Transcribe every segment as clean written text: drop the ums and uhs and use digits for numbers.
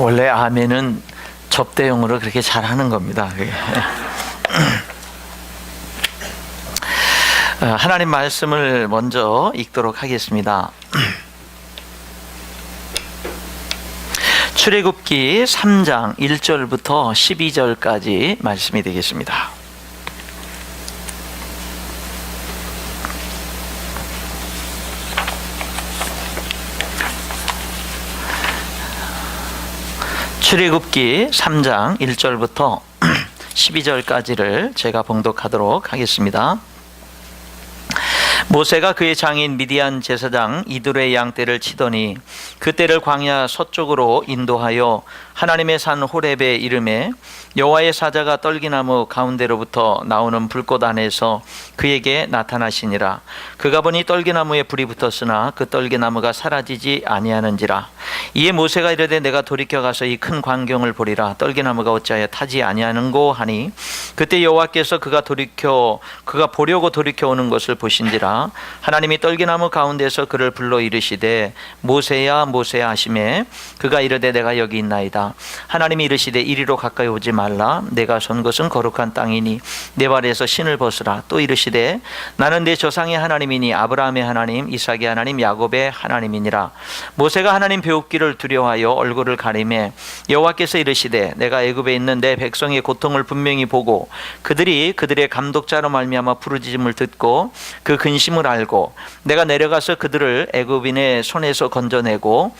원래 아멘은 접대용으로 그렇게 잘하는 겁니다. 하나님 말씀을 먼저 읽도록 하겠습니다. 출애굽기 3장 1절부터 12절까지 말씀이 되겠습니다. 출애굽기 3장 1절부터 12절까지를 제가 봉독하도록 하겠습니다. 모세가 그의 장인 미디안 제사장 이드로의 양떼를 치더니 그 떼를 광야 서쪽으로 인도하여 하나님의 산 호렙에 이르매 여호와의 사자가 떨기나무 가운데로부터 나오는 불꽃 안에서 그에게 나타나시니라. 그가 보니 떨기나무에 불이 붙었으나 그 떨기나무가 사라지지 아니하는지라. 이에 모세가 이르되 내가 돌이켜 가서 이 큰 광경을 보리라. 떨기나무가 어찌하여 타지 아니하는고 하니 그때 여호와께서 그가 보려고 돌이켜 오는 것을 보신지라. 하나님이 떨기나무 가운데서 그를 불러 이르시되 모세야 모세야 하시매 그가 이르되 내가 여기 있나이다. 하나님이 이르시되 이리로 가까이 오지 말라. 내가 선 것은 거룩한 땅이니 내 발에서 신을 벗으라. 또 이르시되 나는 내 조상의 하나님이니 아브라함의 하나님 이삭의 하나님 야곱의 하나님이니라. 모세가 하나님 배웁기를 두려워하여 얼굴을 가리매 여호와께서 이르시되 내가 애굽에 있는 내 백성의 고통을 분명히 보고 그들이 그들의 감독자로 말미암아 부르짖음을 듣고 그 근심을 알고 내가 내려가서 그들을 애굽인의 손에서 건져내고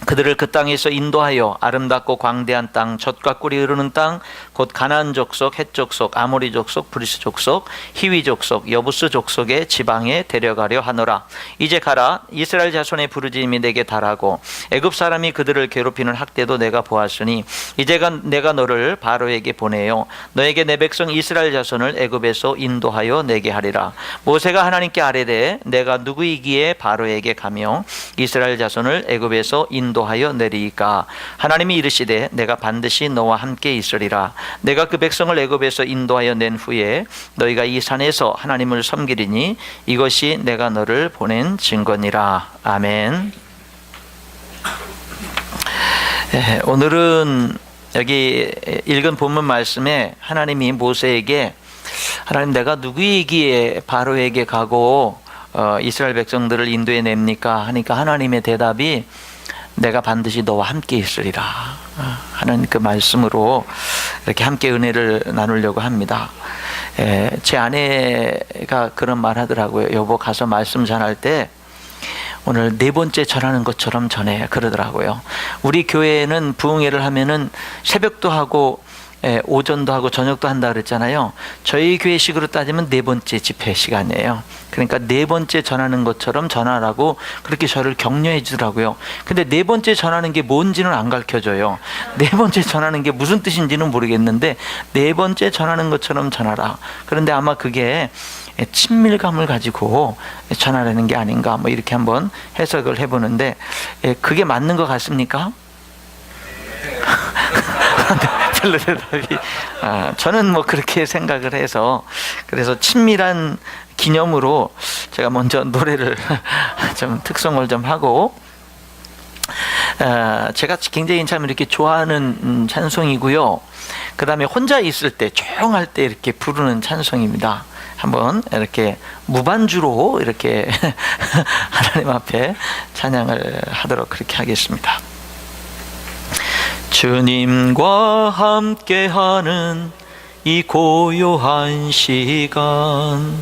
그들을 그 땅에서 인도하여 아름답고 광대한 땅 젖과 꿀이 흐르는 땅 곧 가나안 족속, 헷 족속, 아모리 족속, 브리스 족속, 히위 족속, 여부스 족속의 지방에 데려가려 하노라. 이제 가라. 이스라엘 자손의 부르짖음이 내게 달하고 애굽 사람이 그들을 괴롭히는 학대도 내가 보았으니 이제 내가 너를 바로에게 보내요. 너에게 내 백성 이스라엘 자손을 애굽에서 인도하여 내게 하리라. 모세가 하나님께 아뢰되 내가 누구이기에 바로에게 가며 이스라엘 자손을 애굽에서 인도하여 내리이까. 하나님이 이르시되 내가 반드시 너와 함께 있으리라. 내가 그 백성을 애굽에서 인도하여 낸 후에 너희가 이 산에서 하나님을 섬기리니 이것이 내가 너를 보낸 증거니라. 아멘. 오늘은 여기 읽은 본문 말씀에 하나님이 모세에게 하나님 내가 누구이기에 바로에게 가고 이스라엘 백성들을 인도해 냅니까 하니까 하나님의 대답이 내가 반드시 너와 함께 있으리라 하는 그 말씀으로 이렇게 함께 은혜를 나누려고 합니다. 제 아내가 그런 말 하더라고요. 여보 가서 말씀 전할 때 오늘 네 번째 전하는 것처럼 전해 그러더라고요. 우리 교회는 부흥회를 하면은 새벽도 하고 오전도 하고 저녁도 한다 그랬잖아요. 저희 교회식으로 따지면 네 번째 집회 시간이에요. 그러니까 네 번째 전하는 것처럼 전하라고 그렇게 저를 격려해 주더라고요. 근데 네 번째 전하는 게 뭔지는 안 가르쳐줘요. 네 번째 전하는 게 무슨 뜻인지는 모르겠는데 네 번째 전하는 것처럼 전하라. 그런데 아마 그게 친밀감을 가지고 전하라는 게 아닌가 뭐 이렇게 한번 해석을 해보는데 그게 맞는 것 같습니까? 별로 대답이 저는 뭐 그렇게 생각을 해서 그래서 친밀한 기념으로 제가 먼저 노래를 좀 특성을 좀 하고 제가 굉장히 참 이렇게 좋아하는 찬송이고요. 그 다음에 혼자 있을 때 조용할 때 이렇게 부르는 찬송입니다. 한번 이렇게 무반주로 이렇게 하나님 앞에 찬양을 하도록 그렇게 하겠습니다. 주님과 함께하는 이 고요한 시간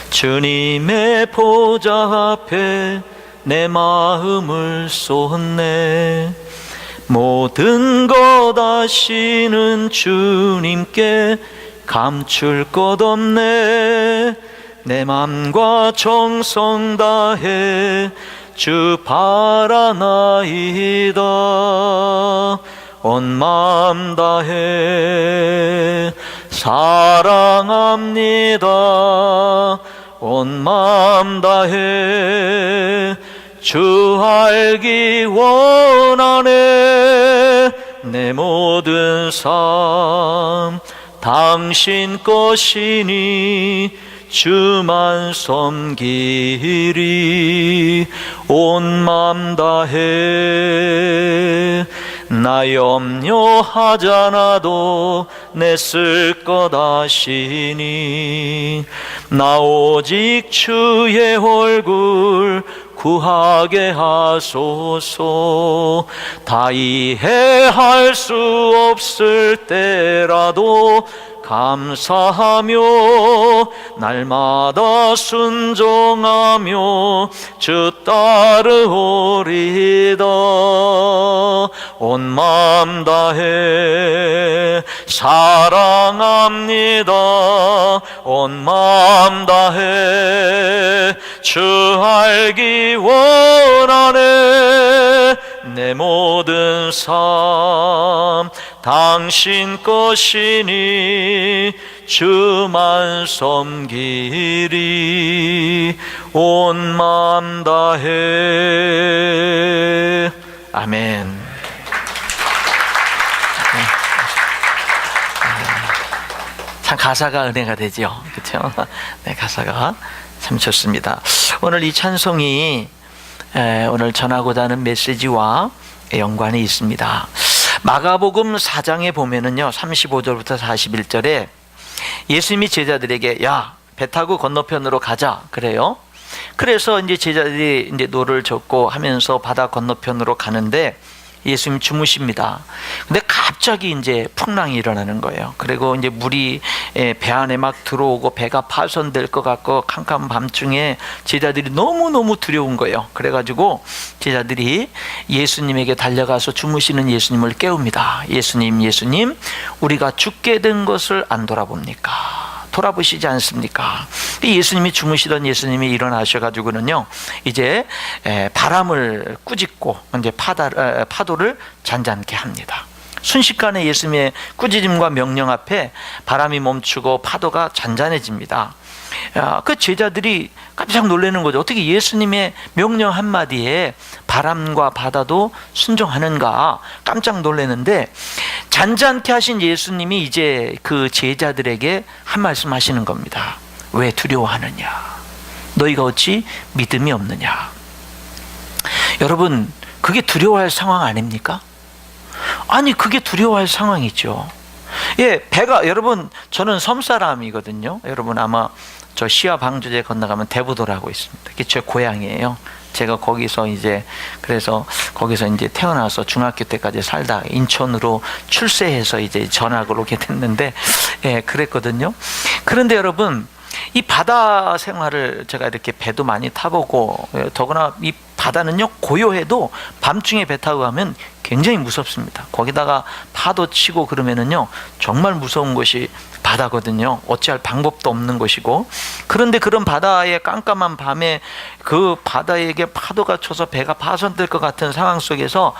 주님의 보좌 앞에 내 마음을 쏟네 모든 것 아시는 주님께 감출 것 없네 내 맘과 정성 다해 주 바라나이다 온 마음 다해 사랑합니다 온 마음 다해 주 알기 원하네 내 모든 삶 당신 것이니 주만 섬기리 온 맘 다해 나 염려하잖아도 내 쓸 것 아시니 나 오직 주의 얼굴 구하게 하소서. 다 이해할 수 없을 때라도 감사하며 날마다 순종하며 주 따르오리다. 온 마음 다해 사랑합니다. 온 마음 다해 주 알기 원하네. 내 모든 삶 당신 것이니 주만 섬기리. 온 마음 다해. 아멘. 참 가사가 은혜가 되죠, 그렇죠? 네, 가사가 참 좋습니다. 오늘 이 찬송이 오늘 전하고자 하는 메시지와 연관이 있습니다. 마가복음 4장에 보면은요, 35절부터 41절에 예수님이 제자들에게 야, 배 타고 건너편으로 가자 그래요. 그래서 이제 제자들이 이제 노를 젓고 하면서 바다 건너편으로 가는데 예수님 주무십니다. 근데 갑자기 이제 풍랑이 일어나는 거예요. 그리고 이제 물이 배 안에 막 들어오고 배가 파손될 것 같고 캄캄한 밤중에 제자들이 너무너무 두려운 거예요. 그래가지고 제자들이 예수님에게 달려가서 주무시는 예수님을 깨웁니다. 예수님, 예수님, 우리가 죽게 된 것을 안 돌아봅니까? 돌아보시지 않습니까? 예수님이 주무시던 예수님이 일어나셔가지고는요, 이제 바람을 꾸짖고 이제 파도를 잔잔케 합니다. 순식간에 예수님의 꾸짖음과 명령 앞에 바람이 멈추고 파도가 잔잔해집니다. 그 제자들이 깜짝 놀라는 거죠. 어떻게 예수님의 명령 한마디에 바람과 바다도 순종하는가 깜짝 놀라는데, 잔잔케 하신 예수님이 이제 그 제자들에게 한 말씀 하시는 겁니다. 왜 두려워하느냐? 너희가 어찌 믿음이 없느냐? 여러분, 그게 두려워할 상황 아닙니까? 아니, 그게 두려워할 상황이죠. 예, 배가, 여러분, 저는 섬 사람이거든요. 여러분 아마 저 시와 방주제 건너가면 대부도라고 있습니다. 그게 제 고향이에요. 제가 거기서 이제, 그래서 거기서 이제 태어나서 중학교 때까지 살다 인천으로 출세해서 이제 전학을 오게 됐는데, 예, 그랬거든요. 그런데 여러분, 이 바다 생활을 제가 이렇게 배도 많이 타보고, 더구나 이 바다는요, 고요해도 밤중에 배 타고 가면 굉장히 무섭습니다. 거기다가 파도 치고 그러면은요, 정말 무서운 것이 바다거든요. 어찌할 방법도 없는 것이고. 그런데 그런 바다의 깜깜한 밤에 그 바다에게 파도가 쳐서 배가 파손될 것 같은 상황 속에서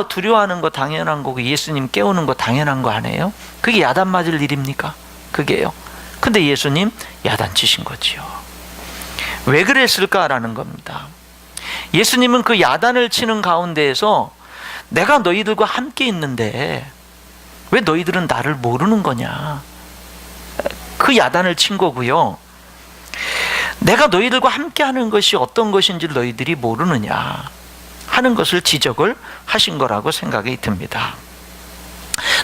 두려워하는 거 당연한 거고 예수님 깨우는 거 당연한 거 아니에요? 그게 야단 맞을 일입니까? 그게요. 근데 예수님 야단치신 거지요. 왜 그랬을까라는 겁니다. 예수님은 그 야단을 치는 가운데에서 내가 너희들과 함께 있는데 왜 너희들은 나를 모르는 거냐? 그 야단을 친 거고요. 내가 너희들과 함께 하는 것이 어떤 것인지 너희들이 모르느냐 하는 것을 지적을 하신 거라고 생각이 듭니다.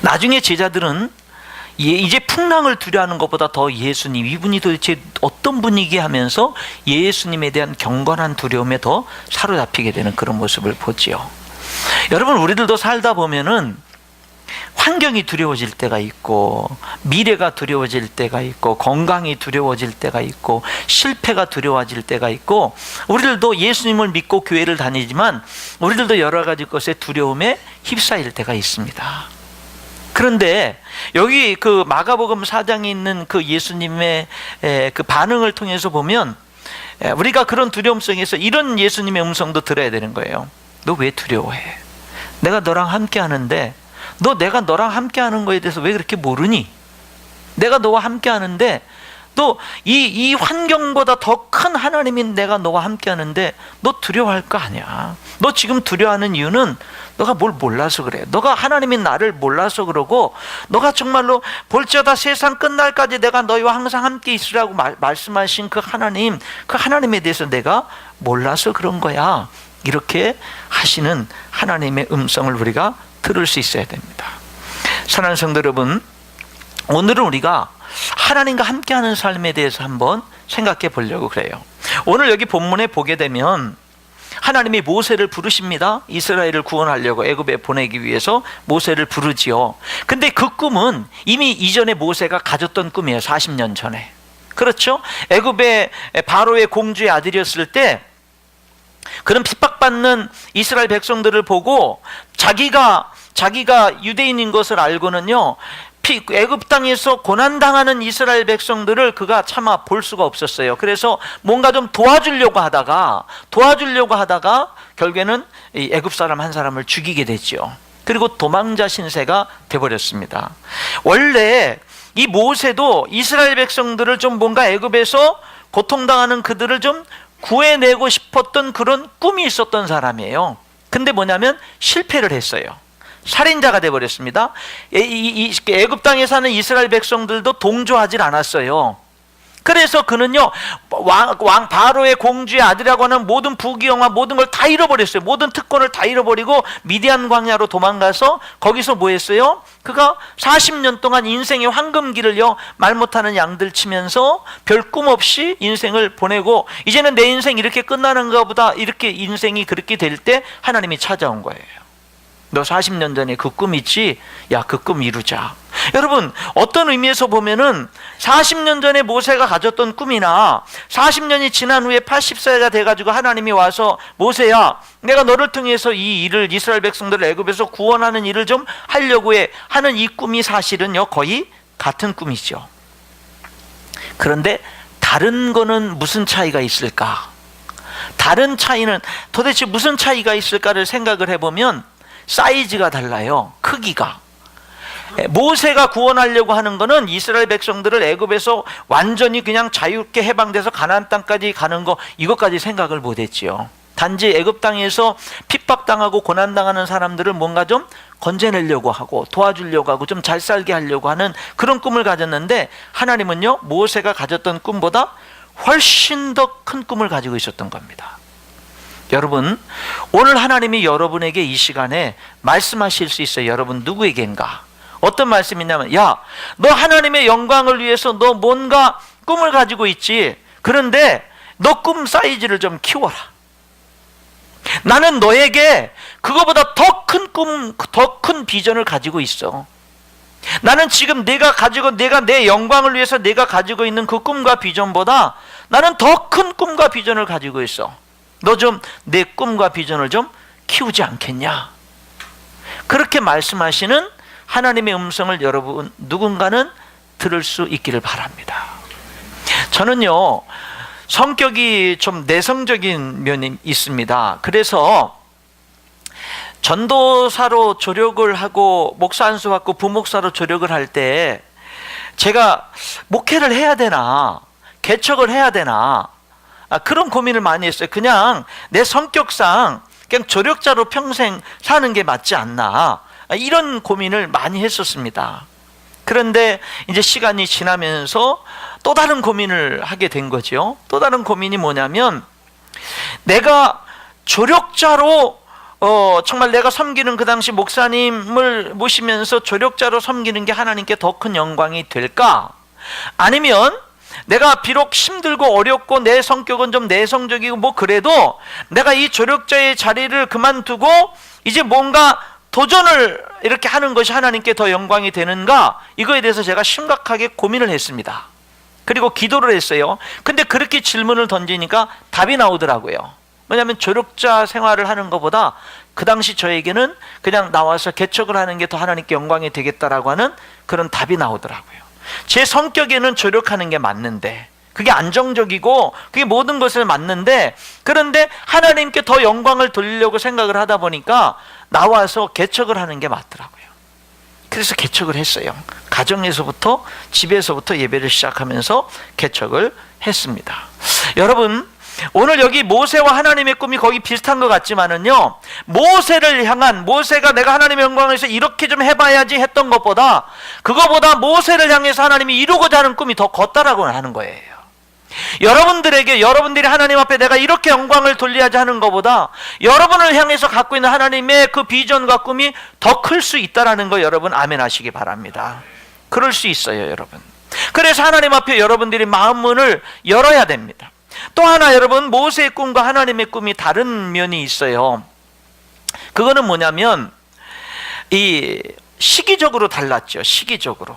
나중에 제자들은 이제 풍랑을 두려워하는 것보다 더 예수님, 이분이 도대체 어떤 분이게 하면서 예수님에 대한 경건한 두려움에 더 사로잡히게 되는 그런 모습을 보지요. 여러분, 우리들도 살다 보면은 환경이 두려워질 때가 있고, 미래가 두려워질 때가 있고, 건강이 두려워질 때가 있고, 실패가 두려워질 때가 있고, 우리들도 예수님을 믿고 교회를 다니지만 우리들도 여러 가지 것에 두려움에 휩싸일 때가 있습니다. 그런데 여기 그 마가복음 4장에 있는 그 예수님의 그 반응을 통해서 보면 우리가 그런 두려움 속에서 이런 예수님의 음성도 들어야 되는 거예요. 너 왜 두려워해? 내가 너랑 함께 하는데 내가 너랑 함께 하는 거에 대해서 왜 그렇게 모르니? 내가 너와 함께 하는데 너 이 환경보다 더 큰 하나님이 내가 너와 함께 하는데 너 두려워할 거 아니야. 너 지금 두려워하는 이유는 너가 뭘 몰라서 그래. 너가 하나님이 나를 몰라서 그러고, 너가 정말로 볼지어다 세상 끝날까지 내가 너희와 항상 함께 있으라고 말씀하신 그 하나님에 대해서 내가 몰라서 그런 거야. 이렇게 하시는 하나님의 음성을 우리가 들을 수 있어야 됩니다. 사랑하는 성도 여러분, 오늘은 우리가 하나님과 함께하는 삶에 대해서 한번 생각해 보려고 그래요. 오늘 여기 본문에 보게 되면 하나님이 모세를 부르십니다. 이스라엘을 구원하려고 애굽에 보내기 위해서 모세를 부르지요. 근데 그 꿈은 이미 이전에 모세가 가졌던 꿈이에요. 40년 전에. 그렇죠? 애굽의 바로의 공주의 아들이었을 때 그런 핍박받는 이스라엘 백성들을 보고 자기가 유대인인 것을 알고는요, 애굽 땅에서 고난당하는 이스라엘 백성들을 그가 차마 볼 수가 없었어요. 그래서 뭔가 좀 도와주려고 하다가 결국에는 이 애굽 사람 한 사람을 죽이게 됐죠. 그리고 도망자 신세가 돼버렸습니다. 원래 이 모세도 이스라엘 백성들을 좀 뭔가 애굽에서 고통당하는 그들을 좀 구해내고 싶었던 그런 꿈이 있었던 사람이에요. 근데 뭐냐면 실패를 했어요. 살인자가 돼버렸습니다. 애굽 땅에 사는 이스라엘 백성들도 동조하지 않았어요. 그래서 그는요, 왕 바로의 공주의 아들이라고 하는 모든 부귀영화 모든 걸 다 잃어버렸어요. 모든 특권을 다 잃어버리고 미디안 광야로 도망가서 거기서 뭐 했어요? 그가 40년 동안 인생의 황금기를요, 말 못하는 양들 치면서 별 꿈 없이 인생을 보내고, 이제는 내 인생 이렇게 끝나는가 보다, 이렇게 인생이 그렇게 될 때 하나님이 찾아온 거예요. 너 40년 전에 그 꿈 있지? 야, 그 꿈 이루자. 여러분, 어떤 의미에서 보면은 40년 전에 모세가 가졌던 꿈이나 40년이 지난 후에 80세가 돼가지고 하나님이 와서 모세야, 내가 너를 통해서 이 일을, 이스라엘 백성들을 애굽에서 구원하는 일을 좀 하려고 해 하는 이 꿈이 사실은요, 거의 같은 꿈이죠. 그런데 다른 거는 무슨 차이가 있을까? 다른 차이는 도대체 무슨 차이가 있을까를 생각을 해보면 사이즈가 달라요. 크기가. 모세가 구원하려고 하는 것은 이스라엘 백성들을 애굽에서 완전히 그냥 자유롭게 해방돼서 가나안 땅까지 가는 거, 이것까지 생각을 못했지요. 단지 애굽 땅에서 핍박당하고 고난당하는 사람들을 뭔가 좀 건져내려고 하고 도와주려고 하고 좀 잘 살게 하려고 하는 그런 꿈을 가졌는데, 하나님은요, 모세가 가졌던 꿈보다 훨씬 더 큰 꿈을 가지고 있었던 겁니다. 여러분, 오늘 하나님이 여러분에게 이 시간에 말씀하실 수 있어요. 여러분 누구에겐가? 어떤 말씀이냐면, 야, 너 하나님의 영광을 위해서 너 뭔가 꿈을 가지고 있지. 그런데 너 꿈 사이즈를 좀 키워라. 나는 너에게 그거보다 더 큰 꿈, 더 큰 비전을 가지고 있어. 나는 지금 내가 내 영광을 위해서 내가 가지고 있는 그 꿈과 비전보다 나는 더 큰 꿈과 비전을 가지고 있어. 너 좀 내 꿈과 비전을 좀 키우지 않겠냐? 그렇게 말씀하시는 하나님의 음성을 여러분 누군가는 들을 수 있기를 바랍니다. 저는요, 성격이 좀 내성적인 면이 있습니다. 그래서 전도사로 조력을 하고 목사 안수 받고 부목사로 조력을 할 때 제가 목회를 해야 되나, 개척을 해야 되나, 그런 고민을 많이 했어요. 그냥 내 성격상 그냥 조력자로 평생 사는 게 맞지 않나, 이런 고민을 많이 했었습니다. 그런데 이제 시간이 지나면서 또 다른 고민을 하게 된 거죠. 또 다른 고민이 뭐냐면, 내가 조력자로 정말 내가 섬기는 그 당시 목사님을 모시면서 조력자로 섬기는 게 하나님께 더 큰 영광이 될까? 아니면 내가 비록 힘들고 어렵고 내 성격은 좀 내성적이고 뭐 그래도 내가 이 조력자의 자리를 그만두고 이제 뭔가 도전을 이렇게 하는 것이 하나님께 더 영광이 되는가? 이거에 대해서 제가 심각하게 고민을 했습니다. 그리고 기도를 했어요. 근데 그렇게 질문을 던지니까 답이 나오더라고요. 왜냐하면 조력자 생활을 하는 것보다 그 당시 저에게는 그냥 나와서 개척을 하는 게 더 하나님께 영광이 되겠다라고 하는 그런 답이 나오더라고요. 제 성격에는 조력하는 게 맞는데, 그게 안정적이고 그게 모든 것을 맞는데, 그런데 하나님께 더 영광을 돌리려고 생각을 하다 보니까 나와서 개척을 하는 게 맞더라고요. 그래서 개척을 했어요. 가정에서부터, 집에서부터 예배를 시작하면서 개척을 했습니다. 여러분, 오늘 여기 모세와 하나님의 꿈이 거의 비슷한 것 같지만은요, 모세를 향한, 모세가 내가 하나님의 영광을 위해서 이렇게 좀 해봐야지 했던 것보다, 그거보다 모세를 향해서 하나님이 이루고자 하는 꿈이 더 컸다라고 하는 거예요. 여러분들에게, 여러분들이 하나님 앞에 내가 이렇게 영광을 돌려야지 하는 것보다 여러분을 향해서 갖고 있는 하나님의 그 비전과 꿈이 더 클 수 있다라는 거 여러분 아멘 하시기 바랍니다. 그럴 수 있어요, 여러분. 그래서 하나님 앞에 여러분들이 마음 문을 열어야 됩니다. 또 하나, 여러분, 모세의 꿈과 하나님의 꿈이 다른 면이 있어요. 그거는 뭐냐면 이 시기적으로 달랐죠. 시기적으로.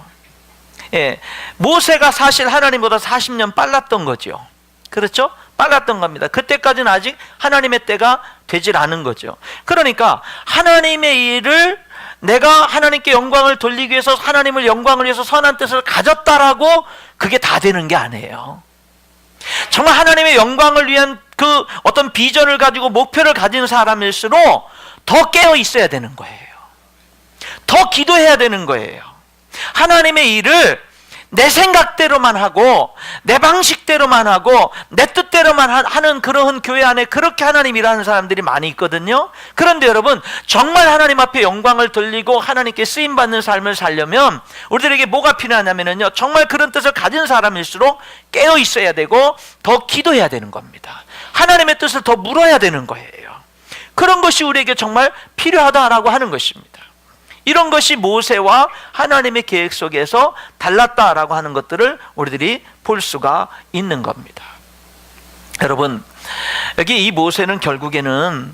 예, 모세가 사실 하나님보다 40년 빨랐던 거죠. 그렇죠? 빨랐던 겁니다. 그때까지는 아직 하나님의 때가 되질 않은 거죠. 그러니까 하나님의 일을 내가 하나님께 영광을 돌리기 위해서, 하나님을 영광을 위해서 선한 뜻을 가졌다라고 그게 다 되는 게 아니에요. 정말 하나님의 영광을 위한 그 어떤 비전을 가지고 목표를 가진 사람일수록 더 깨어 있어야 되는 거예요. 더 기도해야 되는 거예요. 하나님의 일을 내 생각대로만 하고 내 방식대로만 하고 내 뜻대로만 하는 그런 교회 안에 그렇게 하나님 일하는 사람들이 많이 있거든요. 그런데 여러분, 정말 하나님 앞에 영광을 돌리고 하나님께 쓰임받는 삶을 살려면 우리들에게 뭐가 필요하냐면요, 정말 그런 뜻을 가진 사람일수록 깨어 있어야 되고 더 기도해야 되는 겁니다. 하나님의 뜻을 더 물어야 되는 거예요. 그런 것이 우리에게 정말 필요하다라고 하는 것입니다. 이런 것이 모세와 하나님의 계획 속에서 달랐다라고 하는 것들을 우리들이 볼 수가 있는 겁니다. 여러분, 여기 이 모세는 결국에는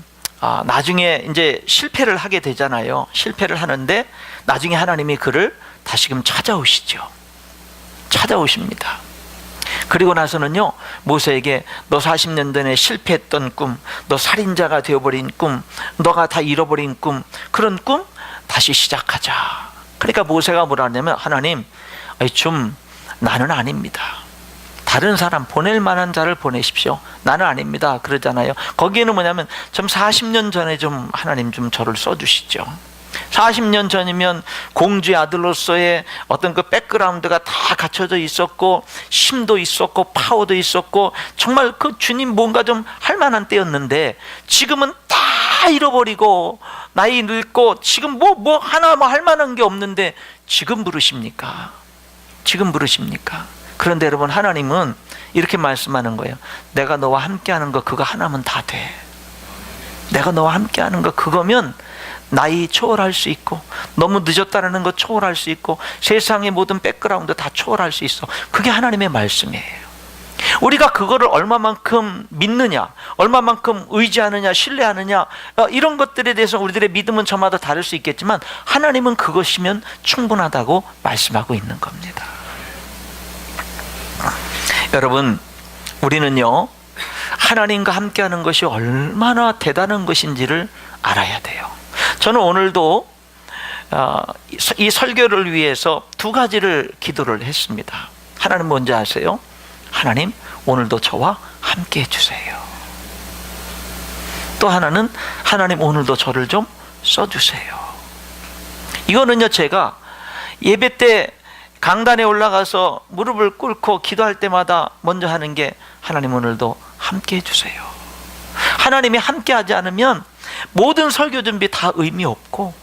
나중에 이제 실패를 하게 되잖아요. 실패를 하는데 나중에 하나님이 그를 다시금 찾아오시죠. 찾아오십니다. 그리고 나서는요, 모세에게 너 40년 전에 실패했던 꿈, 너 살인자가 되어버린 꿈, 너가 다 잃어버린 꿈, 그런 꿈 다시 시작하자. 그러니까 모세가 뭐라 하냐면, 하나님, 좀 나는 아닙니다. 다른 사람, 보낼 만한 자를 보내십시오. 나는 아닙니다. 그러잖아요. 거기에는 뭐냐면 좀 40년 전에 좀 하나님 좀 저를 써주시죠. 40년 전이면 공주의 아들로서의 어떤 그 백그라운드가 다 갖춰져 있었고, 힘도 있었고, 파워도 있었고, 정말 그 주님 뭔가 좀 할 만한 때였는데 지금은 다 잃어버리고 나이 늙고 지금 뭐 하나 할 만한 게 없는데 지금 부르십니까? 지금 부르십니까? 그런데 여러분, 하나님은 이렇게 말씀하는 거예요. 내가 너와 함께하는 거 그거 하나면 다 돼. 내가 너와 함께하는 거 그거면 나이 초월할 수 있고, 너무 늦었다는 거 초월할 수 있고, 세상의 모든 백그라운드 다 초월할 수 있어. 그게 하나님의 말씀이에요. 우리가 그거를 얼마만큼 믿느냐, 얼마만큼 의지하느냐, 신뢰하느냐, 이런 것들에 대해서 우리들의 믿음은 저마다 다를 수 있겠지만 하나님은 그것이면 충분하다고 말씀하고 있는 겁니다. 여러분, 우리는요, 하나님과 함께하는 것이 얼마나 대단한 것인지를 알아야 돼요. 저는 오늘도 이 설교를 위해서 두 가지를 기도를 했습니다. 하나는 뭔지 아세요? 하나님, 오늘도 저와 함께 해주세요. 또 하나는, 하나님, 오늘도 저를 좀 써주세요. 이거는요, 제가 예배 때 강단에 올라가서 무릎을 꿇고 기도할 때마다 먼저 하는 게, 하나님, 오늘도 함께 해주세요. 하나님이 함께 하지 않으면 모든 설교 준비 다 의미 없고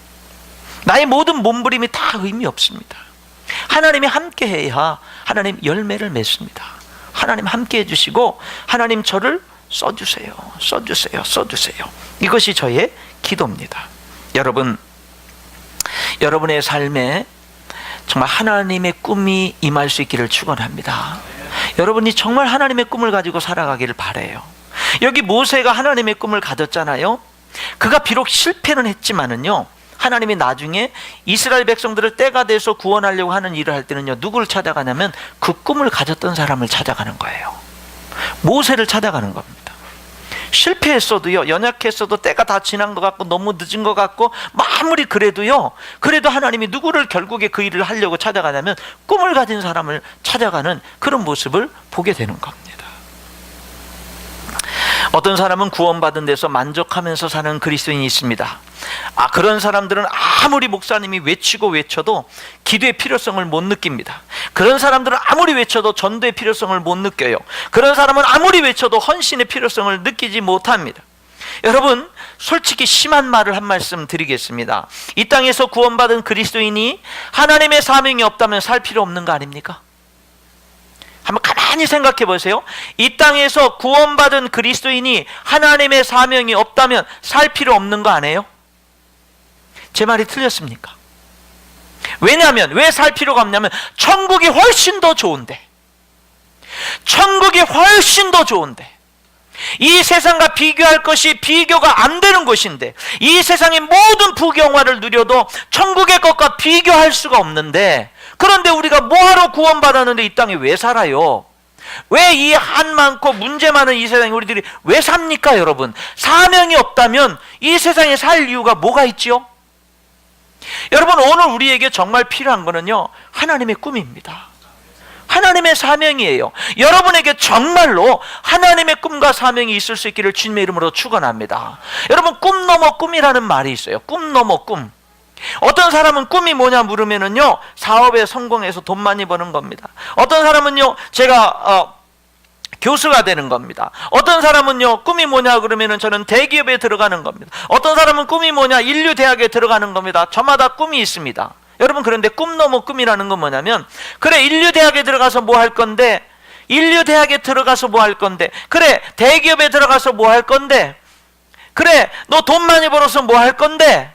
나의 모든 몸부림이 다 의미 없습니다. 하나님이 함께 해야 하나님 열매를 맺습니다. 하나님 함께 해주시고, 하나님 저를 써주세요. 써주세요. 써주세요. 이것이 저의 기도입니다. 여러분, 여러분의 삶에 정말 하나님의 꿈이 임할 수 있기를 축원합니다. 여러분이 정말 하나님의 꿈을 가지고 살아가기를 바라요. 여기 모세가 하나님의 꿈을 가졌잖아요. 그가 비록 실패는 했지만은요, 하나님이 나중에 이스라엘 백성들을 때가 돼서 구원하려고 하는 일을 할 때는요, 누구를 찾아가냐면 그 꿈을 가졌던 사람을 찾아가는 거예요. 모세를 찾아가는 겁니다. 실패했어도요, 연약했어도 때가 다 지난 것 같고 너무 늦은 것 같고 아무리 그래도 하나님이 누구를 결국에 그 일을 하려고 찾아가냐면 꿈을 가진 사람을 찾아가는 그런 모습을 보게 되는 겁니다. 어떤 사람은 구원받은 데서 만족하면서 사는 그리스도인이 있습니다. 그런 사람들은 아무리 목사님이 외쳐도 기도의 필요성을 못 느낍니다. 그런 사람들은 아무리 외쳐도 전도의 필요성을 못 느껴요. 그런 사람은 아무리 외쳐도 헌신의 필요성을 느끼지 못합니다. 여러분, 솔직히 심한 말을 한 말씀 드리겠습니다. 이 땅에서 구원받은 그리스도인이 하나님의 사명이 없다면 살 필요 없는 거 아닙니까? 한번 가만히 생각해 보세요. 이 땅에서 구원받은 그리스도인이 하나님의 사명이 없다면 살 필요 없는 거 아니에요? 제 말이 틀렸습니까? 왜냐하면 왜 살 필요가 없냐면 천국이 훨씬 더 좋은데, 천국이 훨씬 더 좋은데, 이 세상과 비교할 것이 비교가 안 되는 것인데, 이 세상의 모든 부경화를 누려도 천국의 것과 비교할 수가 없는데, 그런데 우리가 뭐하러 구원받았는데 이 땅에 왜 살아요? 왜 이 한 많고 문제 많은 이 세상에 우리들이 왜 삽니까 여러분? 사명이 없다면 이 세상에 살 이유가 뭐가 있죠? 여러분, 오늘 우리에게 정말 필요한 거는요, 하나님의 꿈입니다. 하나님의 사명이에요. 여러분에게 정말로 하나님의 꿈과 사명이 있을 수 있기를 주님의 이름으로 축원합니다. 여러분, 꿈 넘어 꿈이라는 말이 있어요. 꿈 넘어 꿈. 어떤 사람은 꿈이 뭐냐 물으면은요, 사업에 성공해서 돈 많이 버는 겁니다. 어떤 사람은요, 제가 교수가 되는 겁니다. 어떤 사람은요, 꿈이 뭐냐 그러면은 저는 대기업에 들어가는 겁니다. 어떤 사람은 꿈이 뭐냐, 인류대학에 들어가는 겁니다. 저마다 꿈이 있습니다. 여러분, 그런데 꿈 넘어 꿈이라는 건 뭐냐면, 그래, 인류대학에 들어가서 뭐 할 건데, 인류대학에 들어가서 뭐 할 건데, 그래, 대기업에 들어가서 뭐 할 건데, 그래, 너 돈 많이 벌어서 뭐 할 건데,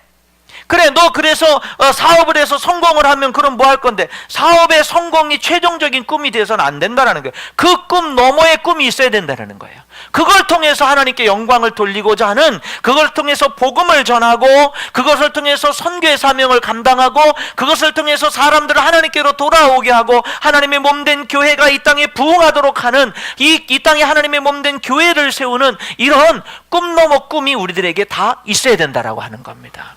그래, 너 그래서 사업을 해서 성공을 하면 그럼 뭐 할 건데, 사업의 성공이 최종적인 꿈이 돼서는 안 된다는 거예요. 그 꿈 너머의 꿈이 있어야 된다는 거예요. 그걸 통해서 하나님께 영광을 돌리고자 하는, 그걸 통해서 복음을 전하고, 그것을 통해서 선교의 사명을 감당하고, 그것을 통해서 사람들을 하나님께로 돌아오게 하고, 하나님의 몸된 교회가 이 땅에 부흥하도록 하는, 이 땅에 하나님의 몸된 교회를 세우는 이런 꿈 넘어 꿈이 우리들에게 다 있어야 된다라고 하는 겁니다.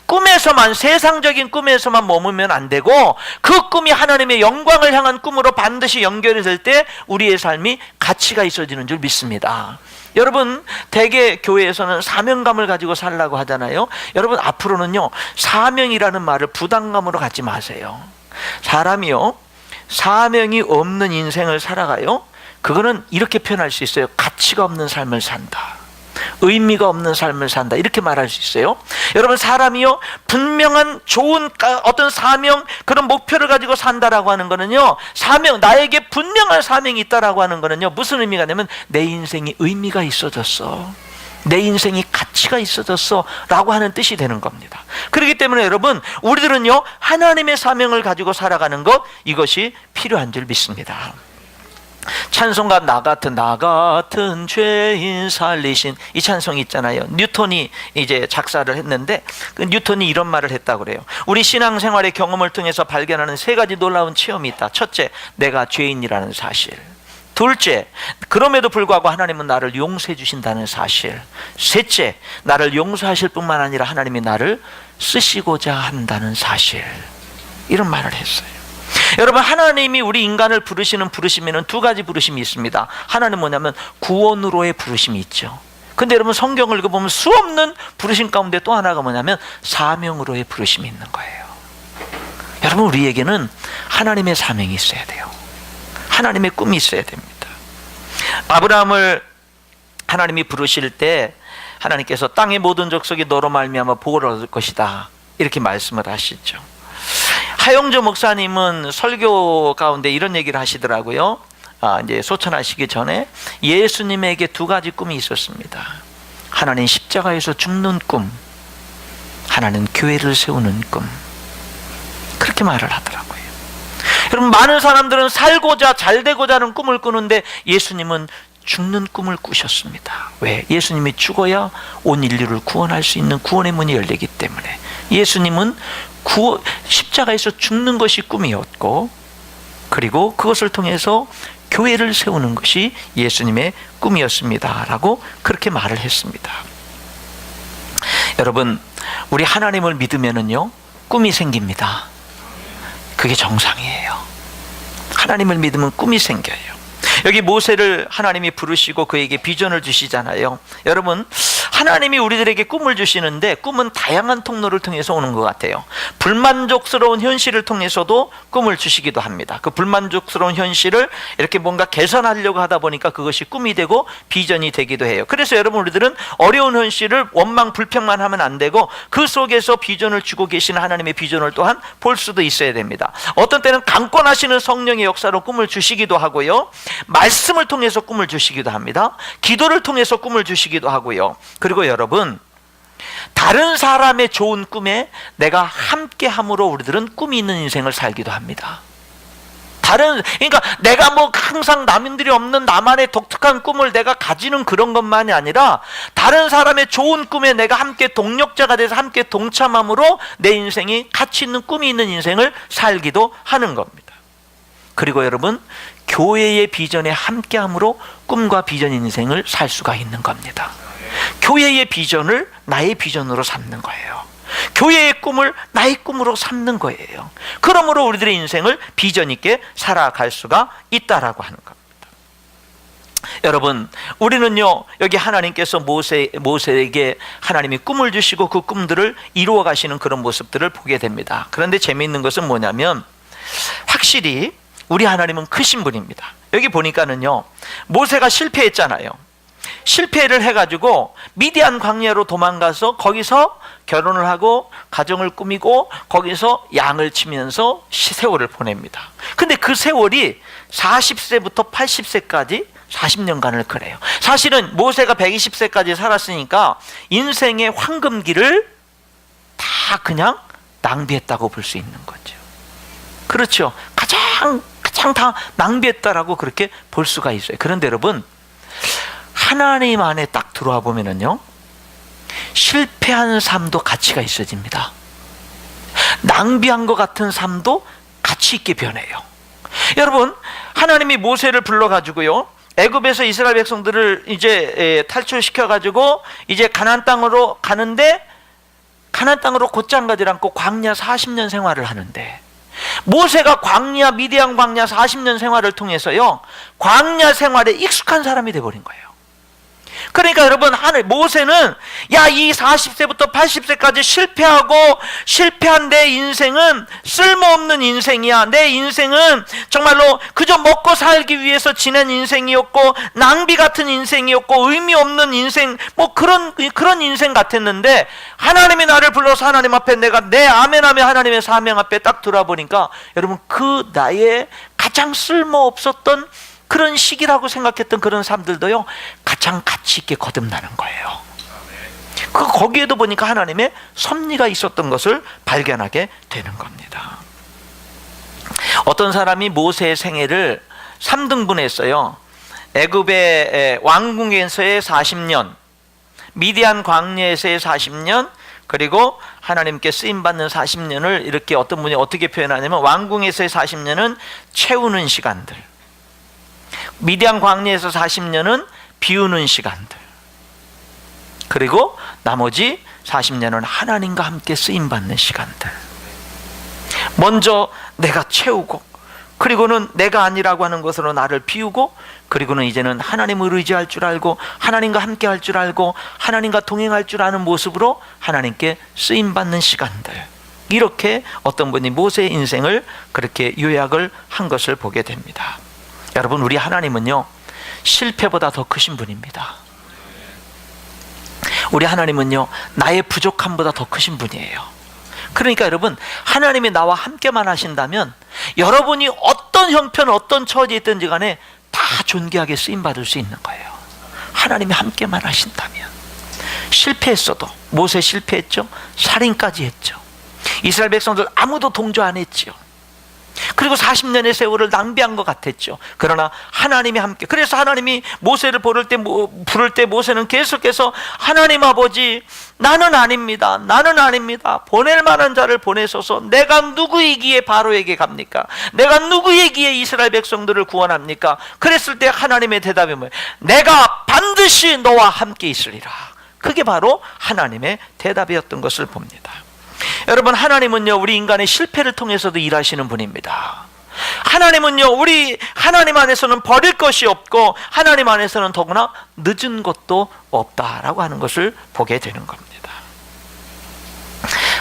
꿈에서만, 세상적인 꿈에서만 머물면 안 되고, 그 꿈이 하나님의 영광을 향한 꿈으로 반드시 연결이 될 때 우리의 삶이 가치가 있어지는 줄 믿습니다. 여러분, 대개 교회에서는 사명감을 가지고 살라고 하잖아요. 여러분, 앞으로는요, 사명이라는 말을 부담감으로 갖지 마세요. 사람이요, 사명이 없는 인생을 살아가요, 그거는 이렇게 표현할 수 있어요. 가치가 없는 삶을 산다, 의미가 없는 삶을 산다, 이렇게 말할 수 있어요. 여러분, 사람이요, 분명한 좋은 어떤 사명, 그런 목표를 가지고 산다라고 하는 거는요, 사명, 나에게 분명한 사명이 있다라고 하는 거는요, 무슨 의미가 되냐면 내 인생이 의미가 있어졌어, 내 인생이 가치가 있어졌어 라고 하는 뜻이 되는 겁니다. 그렇기 때문에 여러분, 우리들은요, 하나님의 사명을 가지고 살아가는 것, 이것이 필요한 줄 믿습니다. 찬송가 나 같은 죄인 살리신, 이 찬송이 있잖아요. 뉴턴이 이제 작사를 했는데, 그 뉴턴이 이런 말을 했다고 그래요. 우리 신앙생활의 경험을 통해서 발견하는 세 가지 놀라운 체험이 있다. 첫째, 내가 죄인이라는 사실. 둘째, 그럼에도 불구하고 하나님은 나를 용서해 주신다는 사실. 셋째, 나를 용서하실 뿐만 아니라 하나님이 나를 쓰시고자 한다는 사실. 이런 말을 했어요. 여러분, 하나님이 우리 인간을 부르시는 부르심에는 두 가지 부르심이 있습니다. 하나는 뭐냐면 구원으로의 부르심이 있죠. 근데 여러분, 성경을 읽어보면 수없는 부르심 가운데 또 하나가 뭐냐면 사명으로의 부르심이 있는 거예요. 여러분, 우리에게는 하나님의 사명이 있어야 돼요. 하나님의 꿈이 있어야 됩니다. 아브라함을 하나님이 부르실 때 하나님께서 땅의 모든 족속이 너로 말미암아 복을 얻을 것이다, 이렇게 말씀을 하시죠. 하영조 목사님은 설교 가운데 이런 얘기를 하시더라고요. 이제 소천하시기 전에 예수님에게 두 가지 꿈이 있었습니다. 하나는 십자가에서 죽는 꿈, 하나는 교회를 세우는 꿈. 그렇게 말을 하더라고요. 여러분, 많은 사람들은 살고자 잘 되고자 하는 꿈을 꾸는데 예수님은 죽는 꿈을 꾸셨습니다. 왜? 예수님이 죽어야 온 인류를 구원할 수 있는 구원의 문이 열리기 때문에. 예수님은 십자가에서 죽는 것이 꿈이었고, 그리고 그것을 통해서 교회를 세우는 것이 예수님의 꿈이었습니다 라고 그렇게 말을 했습니다. 여러분, 우리 하나님을 믿으면은요, 꿈이 생깁니다. 그게 정상이에요. 하나님을 믿으면 꿈이 생겨요. 여기 모세를 하나님이 부르시고 그에게 비전을 주시잖아요. 여러분, 하나님이 우리들에게 꿈을 주시는데 꿈은 다양한 통로를 통해서 오는 것 같아요. 불만족스러운 현실을 통해서도 꿈을 주시기도 합니다. 그 불만족스러운 현실을 이렇게 뭔가 개선하려고 하다 보니까 그것이 꿈이 되고 비전이 되기도 해요. 그래서 여러분, 우리들은 어려운 현실을 원망 불평만 하면 안 되고 그 속에서 비전을 주고 계시는 하나님의 비전을 또한 볼 수도 있어야 됩니다. 어떤 때는 강권하시는 성령의 역사로 꿈을 주시기도 하고요, 말씀을 통해서 꿈을 주시기도 합니다. 기도를 통해서 꿈을 주시기도 하고요. 그리고 여러분, 다른 사람의 좋은 꿈에 내가 함께 함으로 우리들은 꿈이 있는 인생을 살기도 합니다. 그러니까 내가 뭐 항상 남인들이 없는 나만의 독특한 꿈을 내가 가지는 그런 것만이 아니라 다른 사람의 좋은 꿈에 내가 함께 동력자가 돼서 함께 동참함으로 내 인생이 가치 있는 꿈이 있는 인생을 살기도 하는 겁니다. 그리고 여러분, 교회의 비전에 함께함으로 꿈과 비전 인생을 살 수가 있는 겁니다. 교회의 비전을 나의 비전으로 삼는 거예요. 교회의 꿈을 나의 꿈으로 삼는 거예요. 그러므로 우리들의 인생을 비전 있게 살아갈 수가 있다라고 하는 겁니다. 여러분, 우리는요, 여기 하나님께서 모세에게 하나님이 꿈을 주시고 그 꿈들을 이루어 가시는 그런 모습들을 보게 됩니다. 그런데 재미있는 것은 뭐냐면, 확실히 우리 하나님은 크신 분입니다. 여기 보니까는요, 모세가 실패했잖아요. 실패를 해가지고 미디안 광야로 도망가서 거기서 결혼을 하고 가정을 꾸미고 거기서 양을 치면서 세월을 보냅니다. 근데 그 세월이 40세부터 80세까지 40년간을 그래요. 사실은 모세가 120세까지 살았으니까 인생의 황금기를 다 그냥 낭비했다고 볼 수 있는 거죠. 그렇죠. 가장 다 낭비했다라고 그렇게 볼 수가 있어요. 그런데 여러분, 하나님 안에 딱 들어와 보면은요, 실패한 삶도 가치가 있어집니다. 낭비한 것 같은 삶도 가치 있게 변해요. 여러분, 하나님이 모세를 불러가지고요, 애굽에서 이스라엘 백성들을 이제 탈출시켜가지고 이제 가나안 땅으로 가는데, 가나안 땅으로 곧장 가지 않고 광야 40년 생활을 하는데, 모세가 미디안 광야 40년 생활을 통해서요, 광야 생활에 익숙한 사람이 돼버린 거예요. 그러니까 여러분, 모세는 이 40세부터 80세까지 실패한 내 인생은 쓸모없는 인생이야. 내 인생은 정말로 그저 먹고 살기 위해서 지낸 인생이었고 낭비 같은 인생이었고 의미 없는 인생, 뭐 그런 인생 같았는데, 하나님이 나를 불러서 하나님 앞에 내가 내 아멘하며 하나님의 사명 앞에 딱 들어보니까 여러분, 그 나의 가장 쓸모없었던 그런 시기라고 생각했던 그런 삶들도요, 가장 가치 있게 거듭나는 거예요. 거기에도 보니까 하나님의 섭리가 있었던 것을 발견하게 되는 겁니다. 어떤 사람이 모세의 생애를 3등분했어요. 애굽의 왕궁에서의 40년, 미디안 광야에서의 40년, 그리고 하나님께 쓰임받는 40년을 이렇게 어떤 분이 어떻게 표현하냐면, 왕궁에서의 40년은 채우는 시간들, 미디안 광야에서 40년은 비우는 시간들, 그리고 나머지 40년은 하나님과 함께 쓰임받는 시간들. 먼저 내가 채우고, 그리고는 내가 아니라고 하는 것으로 나를 비우고, 그리고는 이제는 하나님을 의지할 줄 알고 하나님과 함께 할 줄 알고 하나님과 동행할 줄 아는 모습으로 하나님께 쓰임받는 시간들. 이렇게 어떤 분이 모세의 인생을 그렇게 요약을 한 것을 보게 됩니다. 여러분, 우리 하나님은요, 실패보다 더 크신 분입니다. 우리 하나님은요, 나의 부족함보다 더 크신 분이에요. 그러니까 여러분, 하나님이 나와 함께만 하신다면 여러분이 어떤 형편, 어떤 처지에 있든지 간에 다 존귀하게 쓰임받을 수 있는 거예요. 하나님이 함께만 하신다면. 실패했어도, 모세 실패했죠. 살인까지 했죠. 이스라엘 백성들 아무도 동조 안 했죠. 그리고 40년의 세월을 낭비한 것 같았죠. 그러나 하나님이 함께, 그래서 하나님이 모세를 부를 때 모세는 계속해서 하나님 아버지, 나는 아닙니다. 보낼 만한 자를 보내소서. 내가 누구이기에 바로에게 갑니까? 내가 누구이기에 이스라엘 백성들을 구원합니까? 그랬을 때 하나님의 대답이 뭐예요? 내가 반드시 너와 함께 있으리라. 그게 바로 하나님의 대답이었던 것을 봅니다. 여러분, 하나님은요, 우리 인간의 실패를 통해서도 일하시는 분입니다. 하나님은요, 우리 하나님 안에서는 버릴 것이 없고 하나님 안에서는 더구나 늦은 것도 없다라고 하는 것을 보게 되는 겁니다.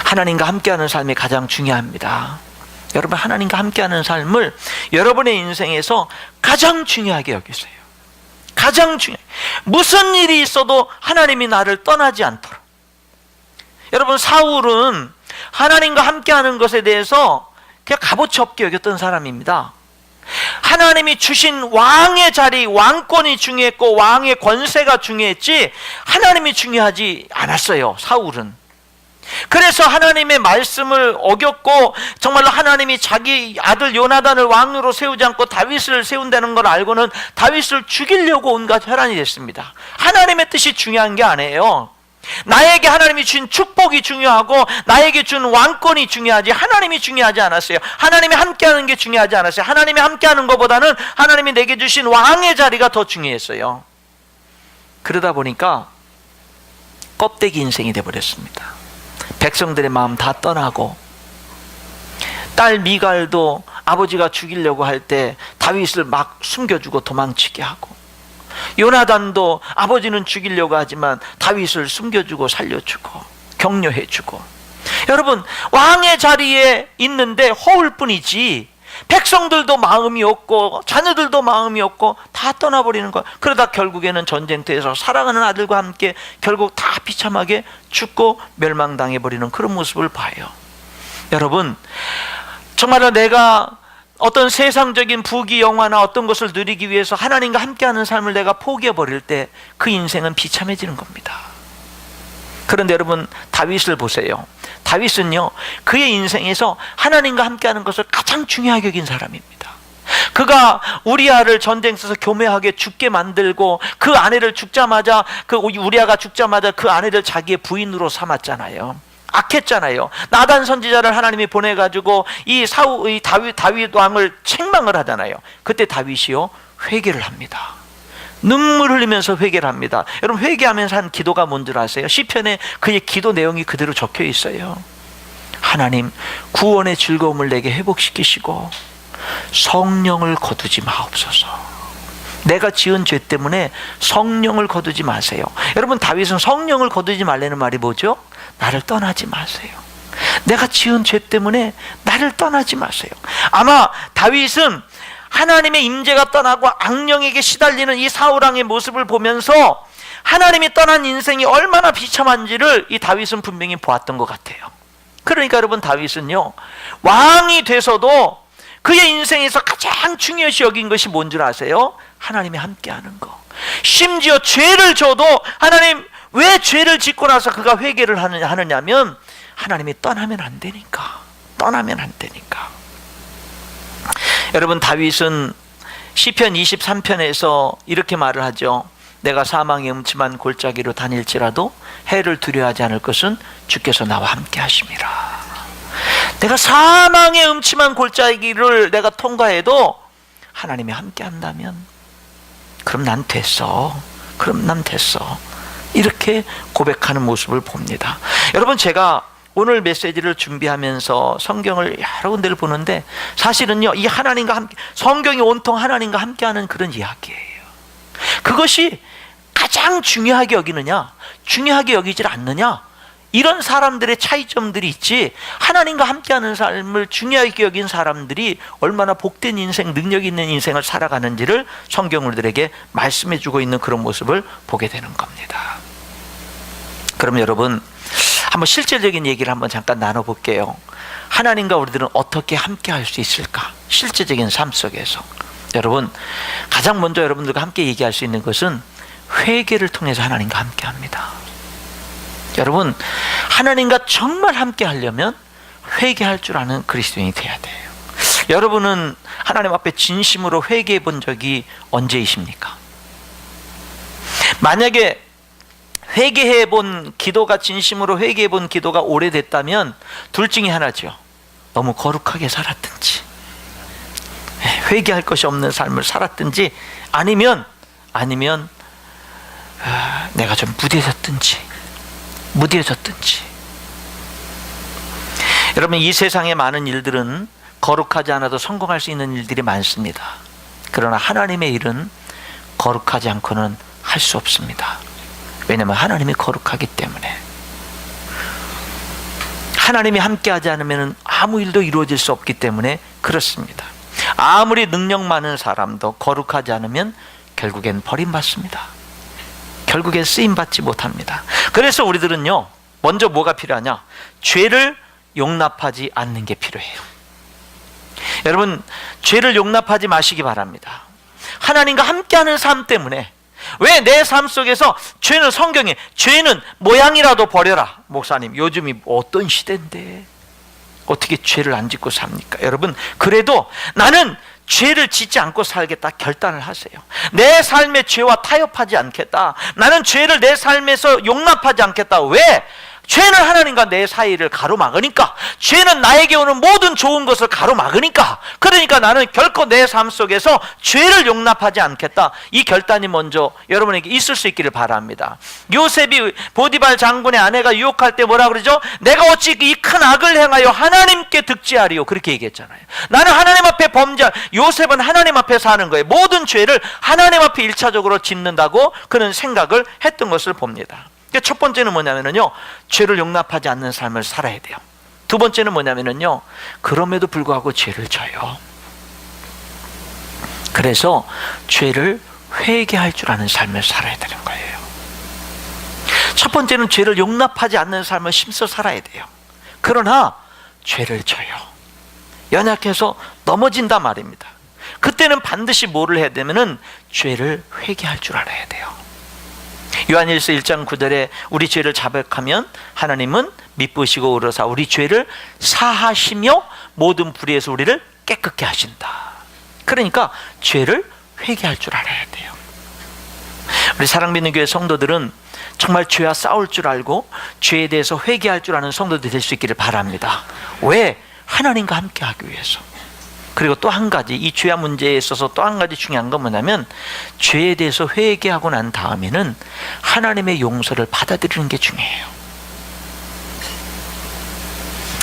하나님과 함께하는 삶이 가장 중요합니다. 여러분, 하나님과 함께하는 삶을 여러분의 인생에서 가장 중요하게 여기세요. 가장 중요해. 무슨 일이 있어도 하나님이 나를 떠나지 않도록. 여러분, 사울은 하나님과 함께하는 것에 대해서 그냥 값어치 없게 여겼던 사람입니다. 하나님이 주신 왕의 자리, 왕권이 중요했고 왕의 권세가 중요했지 하나님이 중요하지 않았어요, 사울은. 그래서 하나님의 말씀을 어겼고 정말로 하나님이 자기 아들 요나단을 왕으로 세우지 않고 다윗을 세운다는 걸 알고는 다윗을 죽이려고 온갖 혈안이 됐습니다. 하나님의 뜻이 중요한 게 아니에요. 나에게 하나님이 준 축복이 중요하고 나에게 준 왕권이 중요하지 하나님이 중요하지 않았어요. 하나님이 함께하는 게 중요하지 않았어요. 하나님이 함께하는 것보다는 하나님이 내게 주신 왕의 자리가 더 중요했어요. 그러다 보니까 껍데기 인생이 되어버렸습니다. 백성들의 마음 다 떠나고, 딸 미갈도 아버지가 죽이려고 할 때 다윗을 막 숨겨주고 도망치게 하고, 요나단도 아버지는 죽이려고 하지만 다윗을 숨겨주고 살려주고 격려해주고. 여러분, 왕의 자리에 있는데 허울 뿐이지 백성들도 마음이 없고 자녀들도 마음이 없고 다 떠나버리는 거야. 그러다 결국에는 전쟁터에서 사랑하는 아들과 함께 결국 다 비참하게 죽고 멸망당해버리는 그런 모습을 봐요. 여러분, 정말로 내가 어떤 세상적인 부귀 영화나 어떤 것을 누리기 위해서 하나님과 함께하는 삶을 내가 포기해버릴 때 그 인생은 비참해지는 겁니다. 그런데 여러분, 다윗을 보세요. 다윗은요, 그의 인생에서 하나님과 함께하는 것을 가장 중요하게 여긴 사람입니다. 그가 우리아를 전쟁터에서 교묘하게 죽게 만들고 그 아내를 죽자마자, 그 우리아가 죽자마자 그 아내를 자기의 부인으로 삼았잖아요. 악했잖아요. 나단 선지자를 하나님이 보내가지고 이 다윗 왕을 책망을 하잖아요. 그때 다윗이요, 회개를 합니다. 눈물 흘리면서 회개를 합니다. 여러분, 회개하면서 한 기도가 뭔 줄 아세요? 시편에 그의 기도 내용이 그대로 적혀 있어요. 하나님, 구원의 즐거움을 내게 회복시키시고 성령을 거두지 마옵소서. 내가 지은 죄 때문에 성령을 거두지 마세요. 여러분, 다윗은 성령을 거두지 말라는 말이 뭐죠? 나를 떠나지 마세요. 내가 지은 죄 때문에 나를 떠나지 마세요. 아마 다윗은 하나님의 임재가 떠나고 악령에게 시달리는 이 사울왕의 모습을 보면서 하나님이 떠난 인생이 얼마나 비참한지를 이 다윗은 분명히 보았던 것 같아요. 그러니까 여러분, 다윗은요, 왕이 돼서도 그의 인생에서 가장 중요시 여긴 것이 뭔 줄 아세요? 하나님이 함께하는 거. 심지어 죄를 져도 하나님, 왜 죄를 짓고 나서 그가 회개를 하느냐면 하나님이 떠나면 안 되니까. 떠나면 안 되니까. 여러분, 다윗은 시편 23편에서 이렇게 말을 하죠. 내가 사망의 음침한 골짜기로 다닐지라도 해를 두려워하지 않을 것은 주께서 나와 함께 하심이라. 내가 사망의 음침한 골짜기를 내가 통과해도 하나님이 함께 한다면 그럼 난 됐어. 그럼 난 됐어. 이렇게 고백하는 모습을 봅니다. 여러분, 제가 오늘 메시지를 준비하면서 성경을 여러 군데를 보는데 사실은요, 이 하나님과 함께, 성경이 온통 하나님과 함께하는 그런 이야기예요. 그것이 가장 중요하게 여기느냐, 중요하게 여기질 않느냐, 이런 사람들의 차이점들이 있지, 하나님과 함께하는 삶을 중요하게 여긴 사람들이 얼마나 복된 인생, 능력 있는 인생을 살아가는지를 성경 우리들에게 말씀해 주고 있는 그런 모습을 보게 되는 겁니다. 그럼 여러분, 한번 실제적인 얘기를 한번 잠깐 나눠볼게요. 하나님과 우리들은 어떻게 함께 할 수 있을까? 실제적인 삶 속에서. 여러분, 가장 먼저 여러분들과 함께 얘기할 수 있는 것은 회개를 통해서 하나님과 함께 합니다. 여러분, 하나님과 정말 함께 하려면 회개할 줄 아는 그리스도인이 돼야 돼요. 여러분은 하나님 앞에 진심으로 회개해 본 적이 언제이십니까? 만약에 회개해 본 기도가, 진심으로 회개해 본 기도가 오래됐다면 둘 중에 하나죠. 너무 거룩하게 살았든지, 회개할 것이 없는 삶을 살았든지, 아니면 내가 좀 무뎌졌든지. 여러분, 이 세상의 많은 일들은 거룩하지 않아도 성공할 수 있는 일들이 많습니다. 그러나 하나님의 일은 거룩하지 않고는 할 수 없습니다. 왜냐하면 하나님이 거룩하기 때문에. 하나님이 함께하지 않으면 아무 일도 이루어질 수 없기 때문에 그렇습니다. 아무리 능력 많은 사람도 거룩하지 않으면 결국엔 버림받습니다. 결국엔 쓰임받지 못합니다. 그래서 우리들은요, 먼저 뭐가 필요하냐? 죄를 용납하지 않는 게 필요해요. 여러분, 죄를 용납하지 마시기 바랍니다. 하나님과 함께하는 삶 때문에, 왜 내 삶 속에서 죄는, 성경에 죄는 모양이라도 버려라. 목사님, 요즘이 어떤 시대인데 어떻게 죄를 안 짓고 삽니까? 여러분, 그래도 나는 죄를 짓지 않고 살겠다 결단을 하세요. 내 삶에 죄와 타협하지 않겠다. 나는 죄를 내 삶에서 용납하지 않겠다. 왜? 죄는 하나님과 내 사이를 가로막으니까. 죄는 나에게 오는 모든 좋은 것을 가로막으니까. 그러니까 나는 결코 내 삶 속에서 죄를 용납하지 않겠다. 이 결단이 먼저 여러분에게 있을 수 있기를 바랍니다. 요셉이 보디발 장군의 아내가 유혹할 때 뭐라 그러죠? 내가 어찌 이 큰 악을 행하여 하나님께 득지하리요, 그렇게 얘기했잖아요. 나는 하나님 앞에 범죄한, 요셉은 하나님 앞에 사는 거예요. 모든 죄를 하나님 앞에 1차적으로 짓는다고 그는 생각을 했던 것을 봅니다. 첫 번째는 뭐냐면요, 죄를 용납하지 않는 삶을 살아야 돼요. 두 번째는 뭐냐면요, 그럼에도 불구하고 죄를 져요. 그래서 죄를 회개할 줄 아는 삶을 살아야 되는 거예요. 첫 번째는 죄를 용납하지 않는 삶을 힘써 살아야 돼요. 그러나 죄를 져요. 연약해서 넘어진단 말입니다. 그때는 반드시 뭐를 해야 되면은 죄를 회개할 줄 알아야 돼요. 요한일서 1장 9절에 우리 죄를 자백하면 하나님은 미쁘시고 의로사 우리 죄를 사하시며 모든 불의에서 우리를 깨끗게 하신다. 그러니까 죄를 회개할 줄 알아야 돼요. 우리 사랑받는 교회 성도들은 정말 죄와 싸울 줄 알고 죄에 대해서 회개할 줄 아는 성도들이 될 수 있기를 바랍니다. 왜? 하나님과 함께 하기 위해서. 그리고 또 한 가지, 이 죄와 문제에 있어서 또 한 가지 중요한 건 뭐냐면, 죄에 대해서 회개하고 난 다음에는 하나님의 용서를 받아들이는 게 중요해요.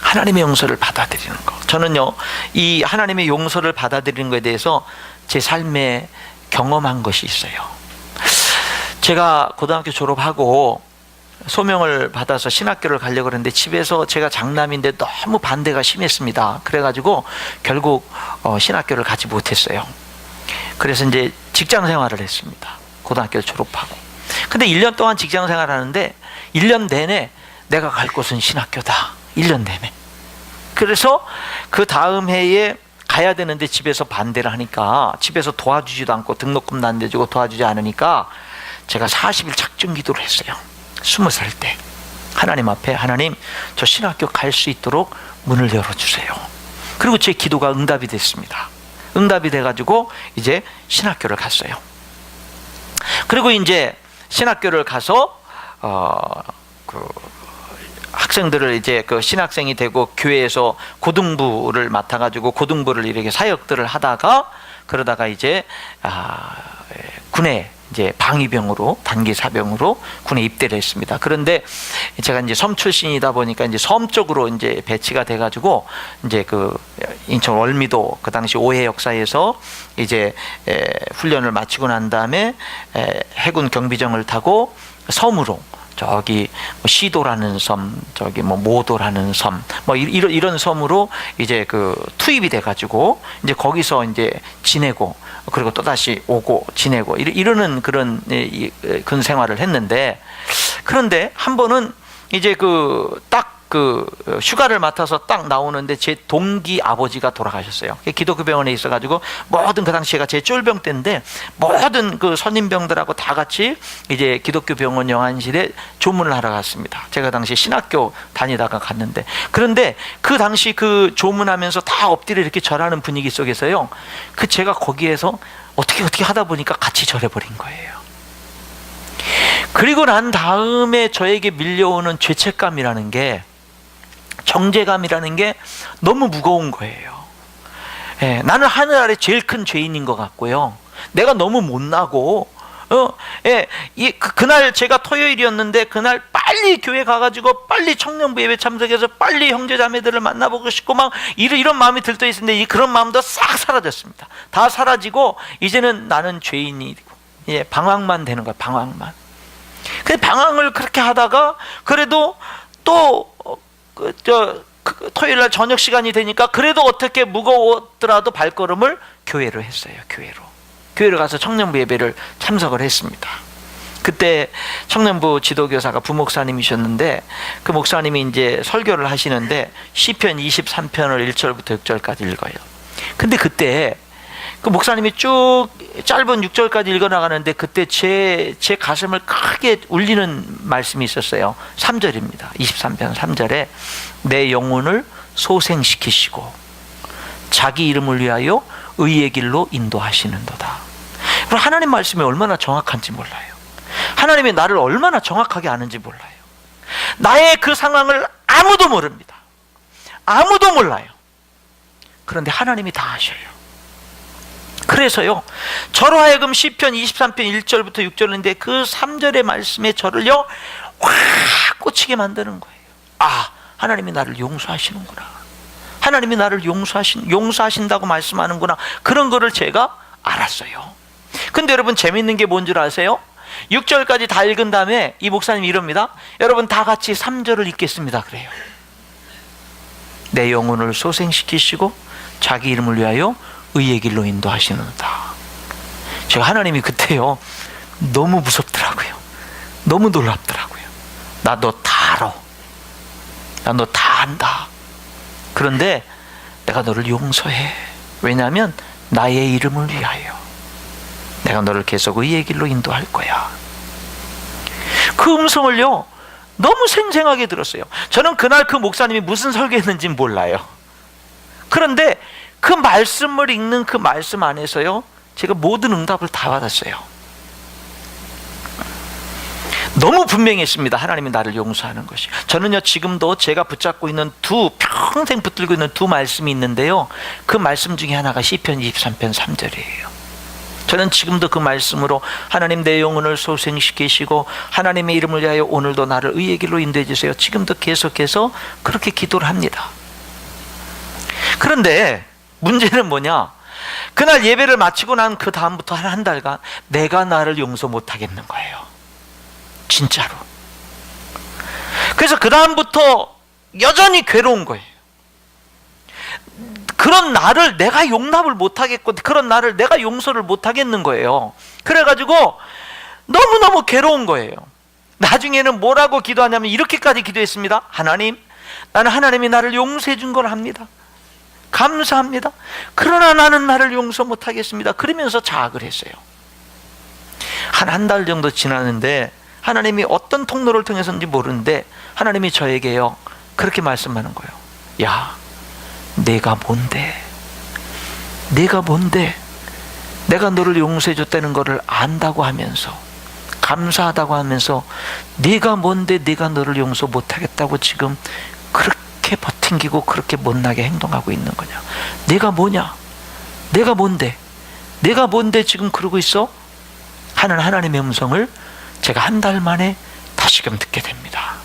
하나님의 용서를 받아들이는 거. 저는요, 이 하나님의 용서를 받아들이는 것에 대해서 제 삶에 경험한 것이 있어요. 제가 고등학교 졸업하고 소명을 받아서 신학교를 가려고 그랬는데 집에서 제가 장남인데 너무 반대가 심했습니다. 그래가지고 결국 신학교를 가지 못했어요. 그래서 이제 직장 생활을 했습니다. 고등학교를 졸업하고. 근데 1년 동안 직장 생활을 하는데 1년 내내 내가 갈 곳은 신학교다. 1년 내내. 그래서 그 다음 해에 가야 되는데 집에서 반대를 하니까, 집에서 도와주지도 않고 등록금도 안 내주고 도와주지 않으니까 제가 40일 작정 기도를 했어요. 20살 때 하나님 앞에, 하나님 저 신학교 갈 수 있도록 문을 열어주세요. 그리고 제 기도가 응답이 됐습니다. 응답이 돼가지고 이제 신학교를 갔어요. 그리고 이제 신학교를 가서 학생들을 이제 그 신학생이 되고 교회에서 고등부를 맡아가지고 고등부를 이렇게 사역들을 하다가, 그러다가 이제 군에 이제 방위병으로, 단기 사병으로 군에 입대를 했습니다. 그런데 제가 이제 섬 출신이다 보니까 이제 섬 쪽으로 이제 배치가 돼가지고 이제 그 인천 월미도 그 당시 오해 역사에서 이제 훈련을 마치고 난 다음에 해군 경비정을 타고 섬으로, 저기 뭐 시도라는 섬, 저기 뭐 모도라는 섬, 뭐 이런 섬으로 이제 그 투입이 돼가지고 이제 거기서 이제 지내고, 그리고 또 다시 오고 지내고 이러는 그런 군 생활을 했는데, 그런데 한 번은 이제 그 휴가를 맡아서 딱 나오는데 제 동기 아버지가 돌아가셨어요. 기독교 병원에 있어가지고 모든, 그 당시가 제 쫄병 때인데 모든 그 선임병들하고 다 같이 이제 기독교 병원 영안실에 조문을 하러 갔습니다. 제가 당시 신학교 다니다가 갔는데, 그런데 그 당시 그 조문하면서 다 엎드려 이렇게 절하는 분위기 속에서요, 제가 거기에서 어떻게 하다 보니까 같이 절해버린 거예요. 그리고 난 다음에 저에게 밀려오는 죄책감이라는 게, 정죄감이라는 게 너무 무거운 거예요. 나는 하늘 아래 제일 큰 죄인인 것 같고요. 내가 너무 못나고 그날 제가 토요일이었는데 그날 빨리 교회 가가지고 빨리 청년부 예배 참석해서 빨리 형제 자매들을 만나보고 싶고 막 이런 마음이 들떠 있었는데 그런 마음도 싹 사라졌습니다. 다 사라지고 이제는 나는 죄인이고 방황만 되는 거야. 방황만. 그 방황을 그렇게 하다가 그래도 또 토요일 날 저녁 시간이 되니까 그래도 어떻게 무거웠더라도 발걸음을 교회로 했어요. 교회로 가서 청년부 예배를 참석을 했습니다. 그때 청년부 지도교사가 부목사님이셨는데 그 목사님이 이제 설교를 하시는데 시편 23편을 1절부터 6절까지 읽어요. 근데 그때 그 목사님이 쭉 짧은 6절까지 읽어나가는데 그때 제 가슴을 크게 울리는 말씀이 있었어요. 3절입니다. 23편 3절에 내 영혼을 소생시키시고 자기 이름을 위하여 의의 길로 인도하시는도다. 하나님 말씀이 얼마나 정확한지 몰라요. 하나님이 나를 얼마나 정확하게 아는지 몰라요. 나의 그 상황을 아무도 모릅니다. 아무도 몰라요. 그런데 하나님이 다 아셔요. 그래서요, 저로 하여금 시편 23편 1절부터 6절인데 그 3절의 말씀에 저를요 확 꽂히게 만드는 거예요. 하나님이 나를 용서하시는구나. 하나님이 나를 용서하신다고 말씀하는구나. 그런 거를 제가 알았어요. 근데 여러분 재밌는 게 뭔 줄 아세요? 6절까지 다 읽은 다음에 이 목사님이 이럽니다. 여러분 다 같이 3절을 읽겠습니다. 그래요. 내 영혼을 소생시키시고 자기 이름을 위하여 의의 길로 인도하시는다. 제가 하나님이 그때요 너무 무섭더라고요. 너무 놀랍더라고요. 나 너 다 알아. 나 너 다 안다. 그런데 내가 너를 용서해. 왜냐하면 나의 이름을 위하여 내가 너를 계속 의의 길로 인도할 거야. 그 음성을요 너무 생생하게 들었어요. 저는 그날 그 목사님이 무슨 설교했는지는 몰라요. 그런데 그 말씀을 읽는 그 말씀 안에서요 제가 모든 응답을 다 받았어요. 너무 분명했습니다. 하나님이 나를 용서하는 것이. 저는요 지금도 제가 붙잡고 있는 평생 붙들고 있는 두 말씀이 있는데요, 그 말씀 중에 하나가 시편 23편 3절이에요 저는 지금도 그 말씀으로 하나님 내 영혼을 소생시키시고 하나님의 이름을 위하여 오늘도 나를 의의 길로 인도해 주세요. 지금도 계속해서 그렇게 기도를 합니다. 그런데 문제는 뭐냐, 그날 예배를 마치고 난 그 다음부터 한 달간 내가 나를 용서 못하겠는 거예요. 진짜로. 그래서 그 다음부터 여전히 괴로운 거예요. 그런 나를 내가 용납을 못하겠고 그런 나를 내가 용서를 못하겠는 거예요. 그래가지고 너무너무 괴로운 거예요. 나중에는 뭐라고 기도하냐면 이렇게까지 기도했습니다. 하나님, 나는 하나님이 나를 용서해 준 걸 합니다. 감사합니다. 그러나 나는 나를 용서 못하겠습니다. 그러면서 자학을 했어요. 한 달 정도 지났는데 하나님이 어떤 통로를 통해서인지 모르는데 하나님이 저에게요 그렇게 말씀하는 거예요. 야, 내가 뭔데 내가 너를 용서해 줬다는 것을 안다고 하면서 감사하다고 하면서 네가 뭔데 내가 너를 용서 못하겠다고 지금 그렇게 버팅기고 그렇게 못나게 행동하고 있는 거냐. 내가 뭐냐, 내가 뭔데 지금 그러고 있어 하는 하나님의 음성을 제가 한 달 만에 다시금 듣게 됩니다.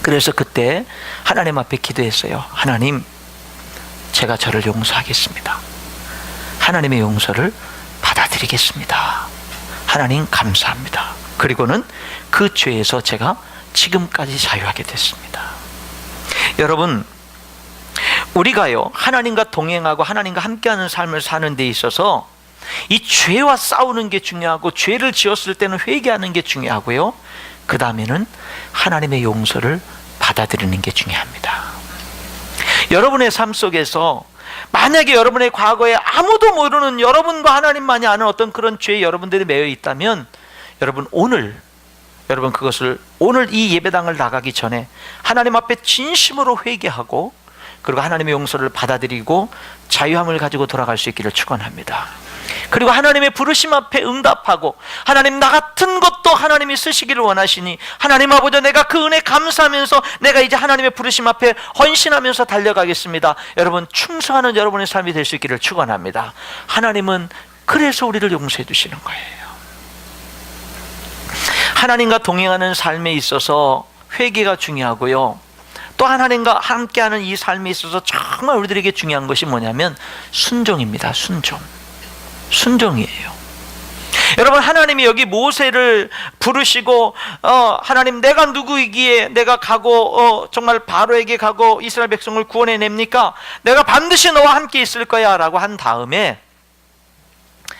그래서 그때 하나님 앞에 기도했어요. 하나님, 제가 저를 용서하겠습니다. 하나님의 용서를 받아들이겠습니다. 하나님 감사합니다. 그리고는 그 죄에서 제가 지금까지 자유하게 됐습니다. 여러분, 우리가요 하나님과 동행하고 하나님과 함께하는 삶을 사는 데 있어서 이 죄와 싸우는 게 중요하고 죄를 지었을 때는 회개하는 게 중요하고요, 그 다음에는 하나님의 용서를 받아들이는 게 중요합니다. 여러분의 삶 속에서 만약에 여러분의 과거에 아무도 모르는 여러분과 하나님만이 아는 어떤 그런 죄에 여러분들이 매여 있다면 여러분 그것을 오늘 이 예배당을 나가기 전에 하나님 앞에 진심으로 회개하고 그리고 하나님의 용서를 받아들이고 자유함을 가지고 돌아갈 수 있기를 축원합니다. 그리고 하나님의 부르심 앞에 응답하고 하나님, 나 같은 것도 하나님이 쓰시기를 원하시니 하나님 아버지, 내가 그 은혜 감사하면서 내가 이제 하나님의 부르심 앞에 헌신하면서 달려가겠습니다. 여러분, 충성하는 여러분의 삶이 될 수 있기를 축원합니다. 하나님은 그래서 우리를 용서해 주시는 거예요. 하나님과 동행하는 삶에 있어서 회개가 중요하고요, 또 하나님과 함께하는 이 삶에 있어서 정말 우리들에게 중요한 것이 뭐냐면 순종입니다. 순종이에요. 여러분, 하나님이 여기 모세를 부르시고 하나님, 내가 누구이기에 내가 가고 정말 바로에게 가고 이스라엘 백성을 구원해냅니까? 내가 반드시 너와 함께 있을 거야 라고 한 다음에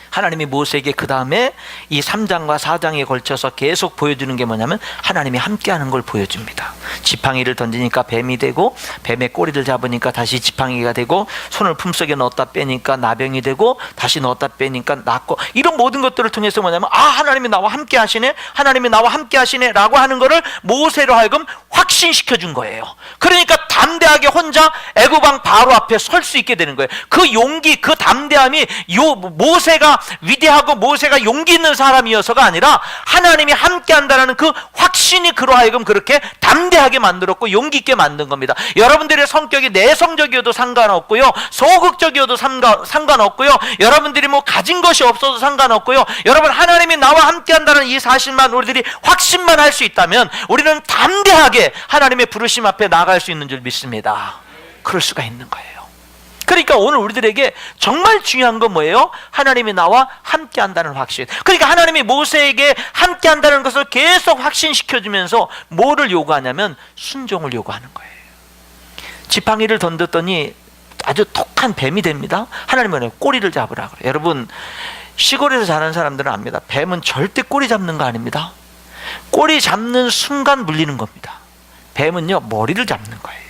하나님이 모세에게 그 다음에 이 3장과 4장에 걸쳐서 계속 보여주는 게 뭐냐면 하나님이 함께하는 걸 보여줍니다. 지팡이를 던지니까 뱀이 되고, 뱀의 꼬리를 잡으니까 다시 지팡이가 되고, 손을 품속에 넣었다 빼니까 나병이 되고, 다시 넣었다 빼니까 낫고, 이런 모든 것들을 통해서 뭐냐면 하나님이 나와 함께 하시네, 하나님이 나와 함께 하시네 라고 하는 거를 모세로 하여금 확신시켜 준 거예요. 그러니까 담대하게 혼자 애굽 왕 바로 앞에 설 수 있게 되는 거예요. 그 용기, 그 담대함이 모세가 위대하고 모세가 용기 있는 사람이어서가 아니라 하나님이 함께 한다는 그 확신이 그로 하여금 그렇게 담대하게 만들었고 용기 있게 만든 겁니다. 여러분들의 성격이 내성적이어도 상관없고요, 소극적이어도 상관없고요, 여러분들이 뭐 가진 것이 없어도 상관없고요, 여러분 하나님이 나와 함께 한다는 이 사실만 우리들이 확신만 할 수 있다면 우리는 담대하게 하나님의 부르심 앞에 나아갈 수 있는 줄 믿습니다. 그럴 수가 있는 거예요. 그러니까 오늘 우리들에게 정말 중요한 건 뭐예요? 하나님이 나와 함께 한다는 확신. 그러니까 하나님이 모세에게 함께 한다는 것을 계속 확신시켜주면서 뭐를 요구하냐면 순종을 요구하는 거예요. 지팡이를 던졌더니 아주 독한 뱀이 됩니다. 하나님은 꼬리를 잡으라 그래요. 여러분, 시골에서 자란 사람들은 압니다. 뱀은 절대 꼬리 잡는 거 아닙니다. 꼬리 잡는 순간 물리는 겁니다. 뱀은요, 머리를 잡는 거예요.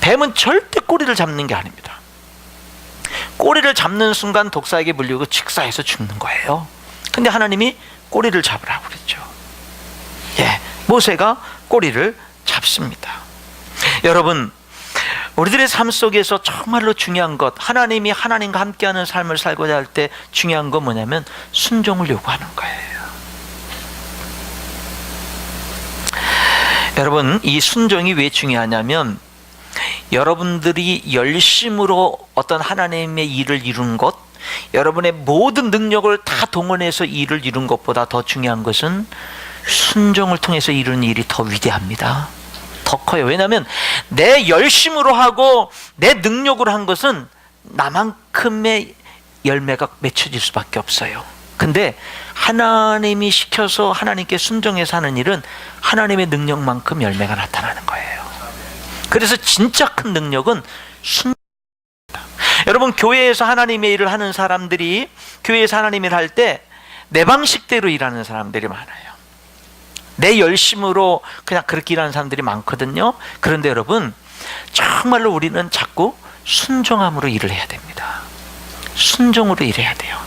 뱀은 절대 꼬리를 잡는 게 아닙니다. 꼬리를 잡는 순간 독사에게 물리고 직사해서 죽는 거예요. 근데 하나님이 꼬리를 잡으라고 그랬죠. 모세가 꼬리를 잡습니다. 여러분, 우리들의 삶 속에서 정말로 중요한 것, 하나님이 하나님과 함께하는 삶을 살고자 할 때 중요한 건 뭐냐면 순종을 요구하는 거예요. 여러분, 이 순종이 왜 중요하냐면 여러분들이 열심으로 어떤 하나님의 일을 이룬 것, 여러분의 모든 능력을 다 동원해서 일을 이룬 것보다 더 중요한 것은 순종을 통해서 이룬 일이 더 위대합니다. 더 커요. 왜냐하면 내 열심으로 하고 내 능력으로 한 것은 나만큼의 열매가 맺혀질 수밖에 없어요. 근데 하나님이 시켜서 하나님께 순종해서 하는 일은 하나님의 능력만큼 열매가 나타나는 거예요. 그래서 진짜 큰 능력은 순종입니다. 여러분, 교회에서 하나님의 일을 하는 사람들이, 교회에서 하나님의 일을 할 때 내 방식대로 일하는 사람들이 많아요. 내 열심으로 그냥 그렇게 일하는 사람들이 많거든요. 그런데 여러분, 정말로 우리는 자꾸 순종함으로 일을 해야 됩니다. 순종으로 일해야 돼요.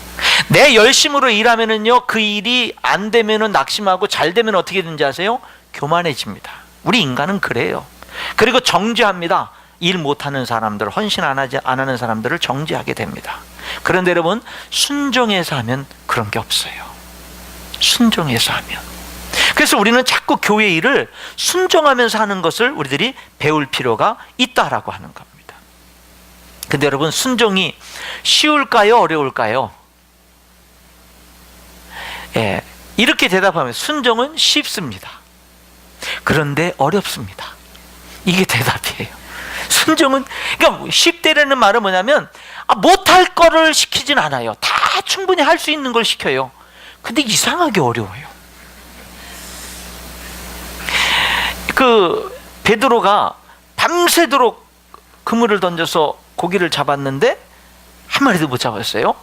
내 열심으로 일하면은요, 그 일이 안 되면은 낙심하고 잘 되면 어떻게 되는지 아세요? 교만해집니다. 우리 인간은 그래요. 그리고 정죄합니다. 일 못하는 사람들, 헌신 안 하는 사람들을 정죄하게 됩니다. 그런데 여러분, 순종해서 하면 그런 게 없어요. 순종해서 하면. 그래서 우리는 자꾸 교회 일을 순종하면서 하는 것을 우리들이 배울 필요가 있다라고 하는 겁니다. 근데 여러분, 순종이 쉬울까요? 어려울까요? 이렇게 대답하면 순종은 쉽습니다. 그런데 어렵습니다. 이게 대답이에요. 순종은, 그러니까 쉽다라는 말은 뭐냐면 못할 거를 시키진 않아요. 다 충분히 할 수 있는 걸 시켜요. 근데 이상하게 어려워요. 그 베드로가 밤새도록 그물을 던져서 고기를 잡았는데 한 마리도 못 잡았어요.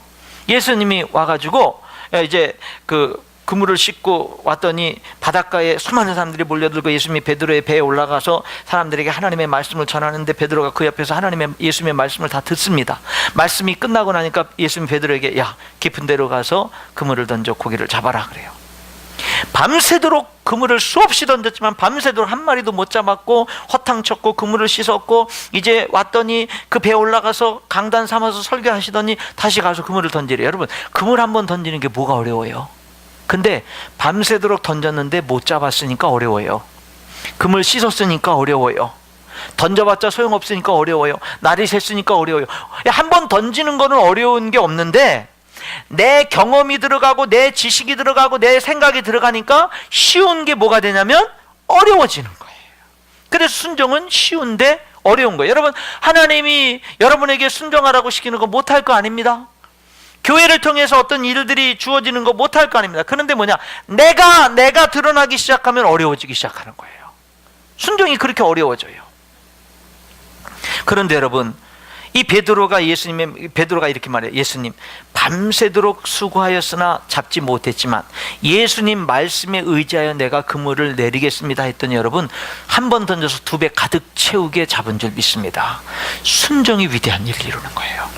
예수님이 와가지고 이제 그 그물을 싣고 왔더니 바닷가에 수많은 사람들이 몰려들고 예수님이 베드로의 배에 올라가서 사람들에게 하나님의 말씀을 전하는데 베드로가 그 옆에서 예수님의 말씀을 다 듣습니다. 말씀이 끝나고 나니까 예수님이 베드로에게 야, 깊은 데로 가서 그물을 던져 고기를 잡아라 그래요. 밤새도록 그물을 수없이 던졌지만 밤새도록 한 마리도 못 잡았고 허탕쳤고 그물을 씻었고 이제 왔더니 그 배에 올라가서 강단 삼아서 설교하시더니 다시 가서 그물을 던지래요. 여러분, 그물 한번 던지는 게 뭐가 어려워요? 근데 밤새도록 던졌는데 못 잡았으니까 어려워요. 그물 씻었으니까 어려워요. 던져봤자 소용없으니까 어려워요. 날이 샜으니까 어려워요. 한 번 던지는 거는 어려운 게 없는데 내 경험이 들어가고 내 지식이 들어가고 내 생각이 들어가니까 쉬운 게 뭐가 되냐면 어려워지는 거예요. 그래서 순종은 쉬운데 어려운 거예요. 여러분, 하나님이 여러분에게 순종하라고 시키는 거 못할 거 아닙니다. 교회를 통해서 어떤 일들이 주어지는 거 못할 거 아닙니다. 그런데 뭐냐, 내가 드러나기 시작하면 어려워지기 시작하는 거예요. 순종이 그렇게 어려워져요. 그런데 여러분, 이 베드로가 이렇게 말해요. 예수님, 밤새도록 수고하였으나 잡지 못했지만 예수님 말씀에 의지하여 내가 그물을 내리겠습니다 했더니 여러분, 한 번 던져서 2배 가득 채우게 잡은 줄 믿습니다. 순종이 위대한 일을 이루는 거예요.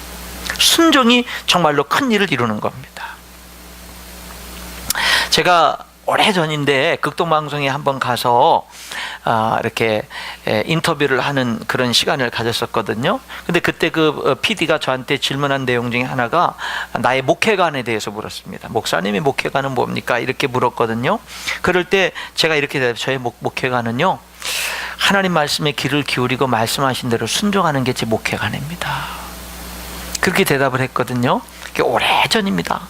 순종이 정말로 큰 일을 이루는 겁니다. 제가 오래전인데 극동방송에 한번 가서 이렇게 인터뷰를 하는 그런 시간을 가졌었거든요. 근데 그때 그 PD가 저한테 질문한 내용 중에 하나가 나의 목회관에 대해서 물었습니다. 목사님의 목회관은 뭡니까? 이렇게 물었거든요. 그럴 때 제가 이렇게 대답해요. 저의 목회관은요, 하나님 말씀에 귀를 기울이고 말씀하신 대로 순종하는 게 제 목회관입니다. 그렇게 대답을 했거든요. 그게 오래전입니다.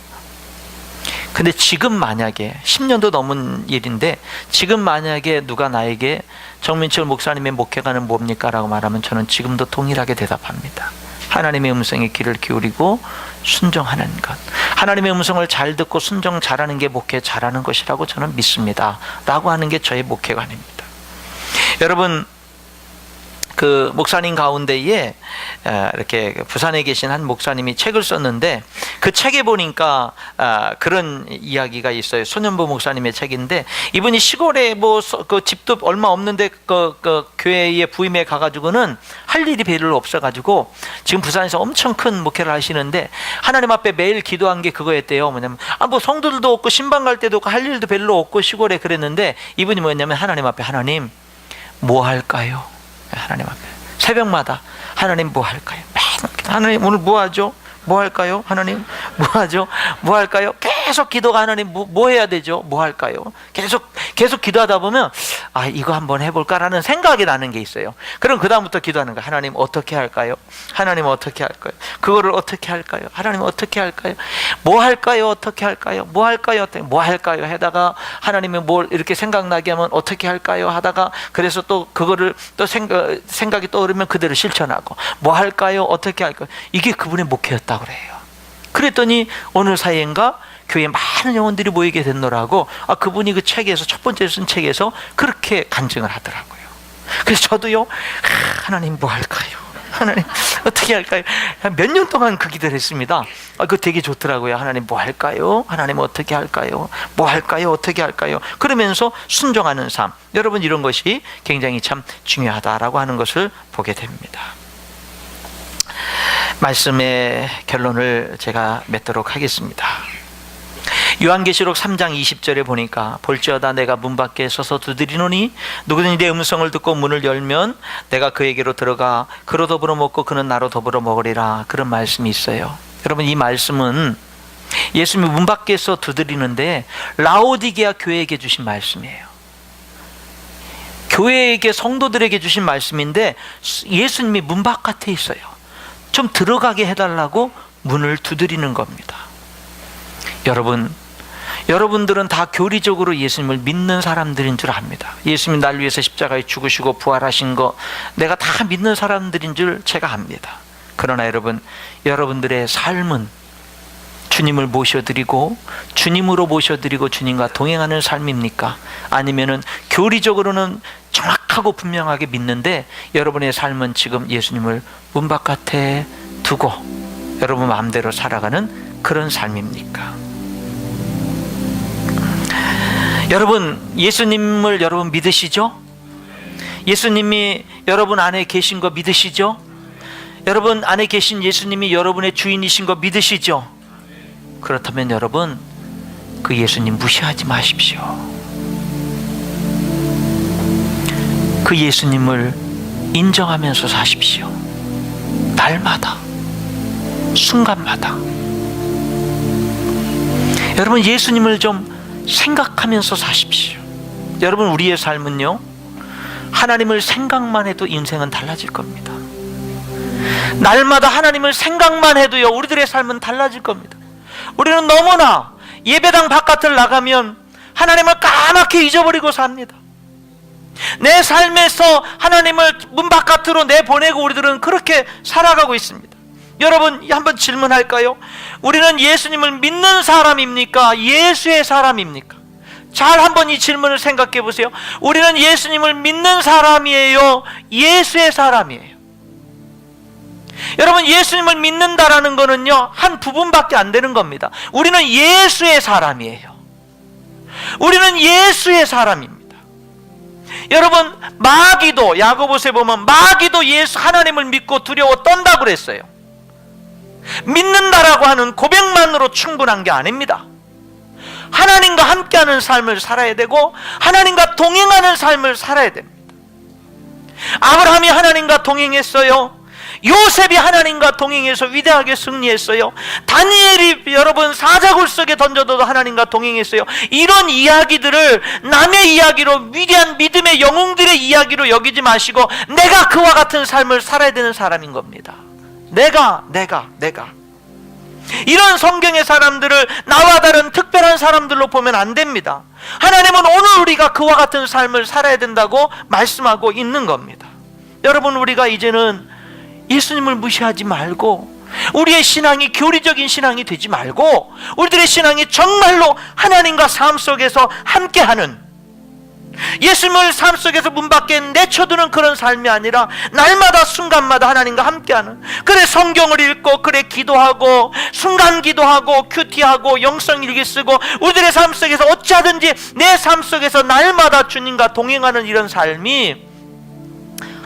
근데 지금 만약에 10년도 넘은 일인데, 지금 만약에 누가 나에게 정민철 목사님의 목회관은 뭡니까? 라고 말하면 저는 지금도 동일하게 대답합니다. 하나님의 음성에 귀를 기울이고 순종하는 것, 하나님의 음성을 잘 듣고 순종 잘하는 게 목회 잘하는 것이라고 저는 믿습니다 라고 하는 게 저의 목회관입니다. 여러분, 그 목사님 가운데에 이렇게 부산에 계신 한 목사님이 책을 썼는데, 그 책에 보니까 그런 이야기가 있어요. 손현보 목사님의 책인데, 이분이 시골에 그 집도 얼마 없는데 그 교회에 부임해 가가지고는 할 일이 별로 없어가지고 지금 부산에서 엄청 큰 목회를 하시는데, 하나님 앞에 매일 기도한 게 그거였대요. 뭐냐면 뭐 성도들도 없고 신방 갈 때도 없고 할 일도 별로 없고 시골에 그랬는데, 이분이 뭐였냐면 하나님 앞에, 하나님 뭐 할까요? 하나님 앞에 새벽마다 하나님 뭐 할까요? 하나님 오늘 뭐 하죠? 뭐 할까요? 하나님 뭐 하죠? 뭐 할까요? 계속 기도가, 하나님 뭐 해야 되죠? 뭐 할까요? 계속 기도하다 보면 이거 한번 해볼까라는 생각이 나는 게 있어요. 그럼 그 다음부터 기도하는 거예요. 하나님 어떻게 할까요? 하나님 어떻게 할까요? 그거를 어떻게 할까요? 하나님 어떻게 할까요? 뭐 할까요? 어떻게 할까요? 뭐 할까요? 뭐 할까요? 하다가 하나님이 뭘 이렇게 생각나게 하면 어떻게 할까요? 하다가 그래서 또 그거를 또 생각이 떠오르면 그대로 실천하고, 뭐 할까요? 어떻게 할까요? 이게 그분의 목회였다고 그래요. 그랬더니 어느 사이인가 교회에 많은 영혼들이 모이게 됐노라고 그분이 그 책에서, 첫 번째 쓴 책에서 그렇게 간증을 하더라고요. 그래서 저도요, 하나님 뭐 할까요? 하나님 어떻게 할까요? 몇 년 동안 그 기도를 했습니다. 그거 되게 좋더라고요. 하나님 뭐 할까요? 하나님 어떻게 할까요? 뭐 할까요? 어떻게 할까요? 그러면서 순종하는 삶, 여러분 이런 것이 굉장히 참 중요하다라고 하는 것을 보게 됩니다. 말씀의 결론을 제가 맺도록 하겠습니다. 요한계시록 3장 20절에 보니까, 볼지어다 내가 문 밖에 서서 두드리노니 누구든지 내 음성을 듣고 문을 열면 내가 그에게로 들어가 그로 더불어 먹고 그는 나로 더불어 먹으리라, 그런 말씀이 있어요. 여러분, 이 말씀은 예수님이 문 밖에서 두드리는데 라오디게아 교회에게 주신 말씀이에요. 교회에게, 성도들에게 주신 말씀인데 예수님이 문 바깥에 있어요. 좀 들어가게 해달라고 문을 두드리는 겁니다. 여러분들은 다 교리적으로 예수님을 믿는 사람들인 줄 압니다. 예수님이 날 위해서 십자가에 죽으시고 부활하신 거 내가 다 믿는 사람들인 줄 제가 압니다. 그러나 여러분들의 삶은 주님을 모셔드리고 주님으로 모셔드리고 주님과 동행하는 삶입니까? 아니면은 교리적으로는 정확하고 분명하게 믿는데 여러분의 삶은 지금 예수님을 문 바깥에 두고 여러분 마음대로 살아가는 그런 삶입니까? 여러분, 예수님을 여러분 믿으시죠? 예수님이 여러분 안에 계신 거 믿으시죠? 여러분 안에 계신 예수님이 여러분의 주인이신 거 믿으시죠? 그렇다면 여러분, 그 예수님 무시하지 마십시오. 그 예수님을 인정하면서 사십시오. 날마다, 순간마다. 여러분, 예수님을 좀 생각하면서 사십시오. 여러분, 우리의 삶은요, 하나님을 생각만 해도 인생은 달라질 겁니다. 날마다 하나님을 생각만 해도요, 우리들의 삶은 달라질 겁니다. 우리는 너무나 예배당 바깥을 나가면 하나님을 까맣게 잊어버리고 삽니다. 내 삶에서 하나님을 문 바깥으로 내보내고 우리들은 그렇게 살아가고 있습니다. 여러분, 한번 질문할까요? 우리는 예수님을 믿는 사람입니까? 예수의 사람입니까? 잘 한번 이 질문을 생각해 보세요. 우리는 예수님을 믿는 사람이에요? 예수의 사람이에요? 여러분, 예수님을 믿는다라는 거는요, 한 부분밖에 안 되는 겁니다. 우리는 예수의 사람이에요. 우리는 예수의 사람입니다. 여러분, 마귀도, 야고보서에 보면 마귀도 예수 하나님을 믿고 두려워 떤다고 그랬어요. 믿는다라고 하는 고백만으로 충분한 게 아닙니다. 하나님과 함께하는 삶을 살아야 되고 하나님과 동행하는 삶을 살아야 됩니다. 아브라함이 하나님과 동행했어요. 요셉이 하나님과 동행해서 위대하게 승리했어요. 다니엘이 여러분 사자굴 속에 던져둬도 하나님과 동행했어요. 이런 이야기들을 남의 이야기로, 위대한 믿음의 영웅들의 이야기로 여기지 마시고 내가 그와 같은 삶을 살아야 되는 사람인 겁니다. 내가 이런 성경의 사람들을 나와 다른 특별한 사람들로 보면 안 됩니다. 하나님은 오늘 우리가 그와 같은 삶을 살아야 된다고 말씀하고 있는 겁니다. 여러분, 우리가 이제는 예수님을 무시하지 말고 우리의 신앙이 교리적인 신앙이 되지 말고 우리들의 신앙이 정말로 하나님과 삶 속에서 함께하는, 예수님을 삶 속에서 문 밖에 내쳐두는 그런 삶이 아니라 날마다 순간마다 하나님과 함께하는, 그래 성경을 읽고, 그래 기도하고, 순간 기도하고, 큐티하고, 영성 일기 쓰고, 우리들의 삶 속에서 어찌하든지 내 삶 속에서 날마다 주님과 동행하는 이런 삶이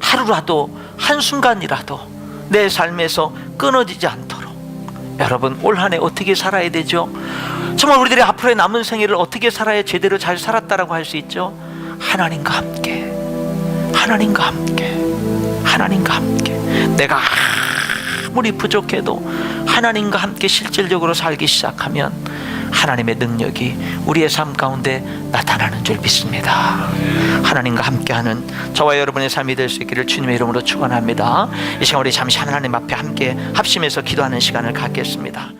하루라도, 한순간이라도 내 삶에서 끊어지지 않도록, 여러분 올 한 해 어떻게 살아야 되죠? 정말 우리들의 앞으로의 남은 생애를 어떻게 살아야 제대로 잘 살았다라고 할 수 있죠? 하나님과 함께, 하나님과 함께, 하나님과 함께. 내가 아무리 부족해도 하나님과 함께 실질적으로 살기 시작하면 하나님의 능력이 우리의 삶 가운데 나타나는 줄 믿습니다. 하나님과 함께하는 저와 여러분의 삶이 될 수 있기를 주님의 이름으로 축원합니다. 이 시간 우리 잠시 하나님 앞에 함께 합심해서 기도하는 시간을 갖겠습니다.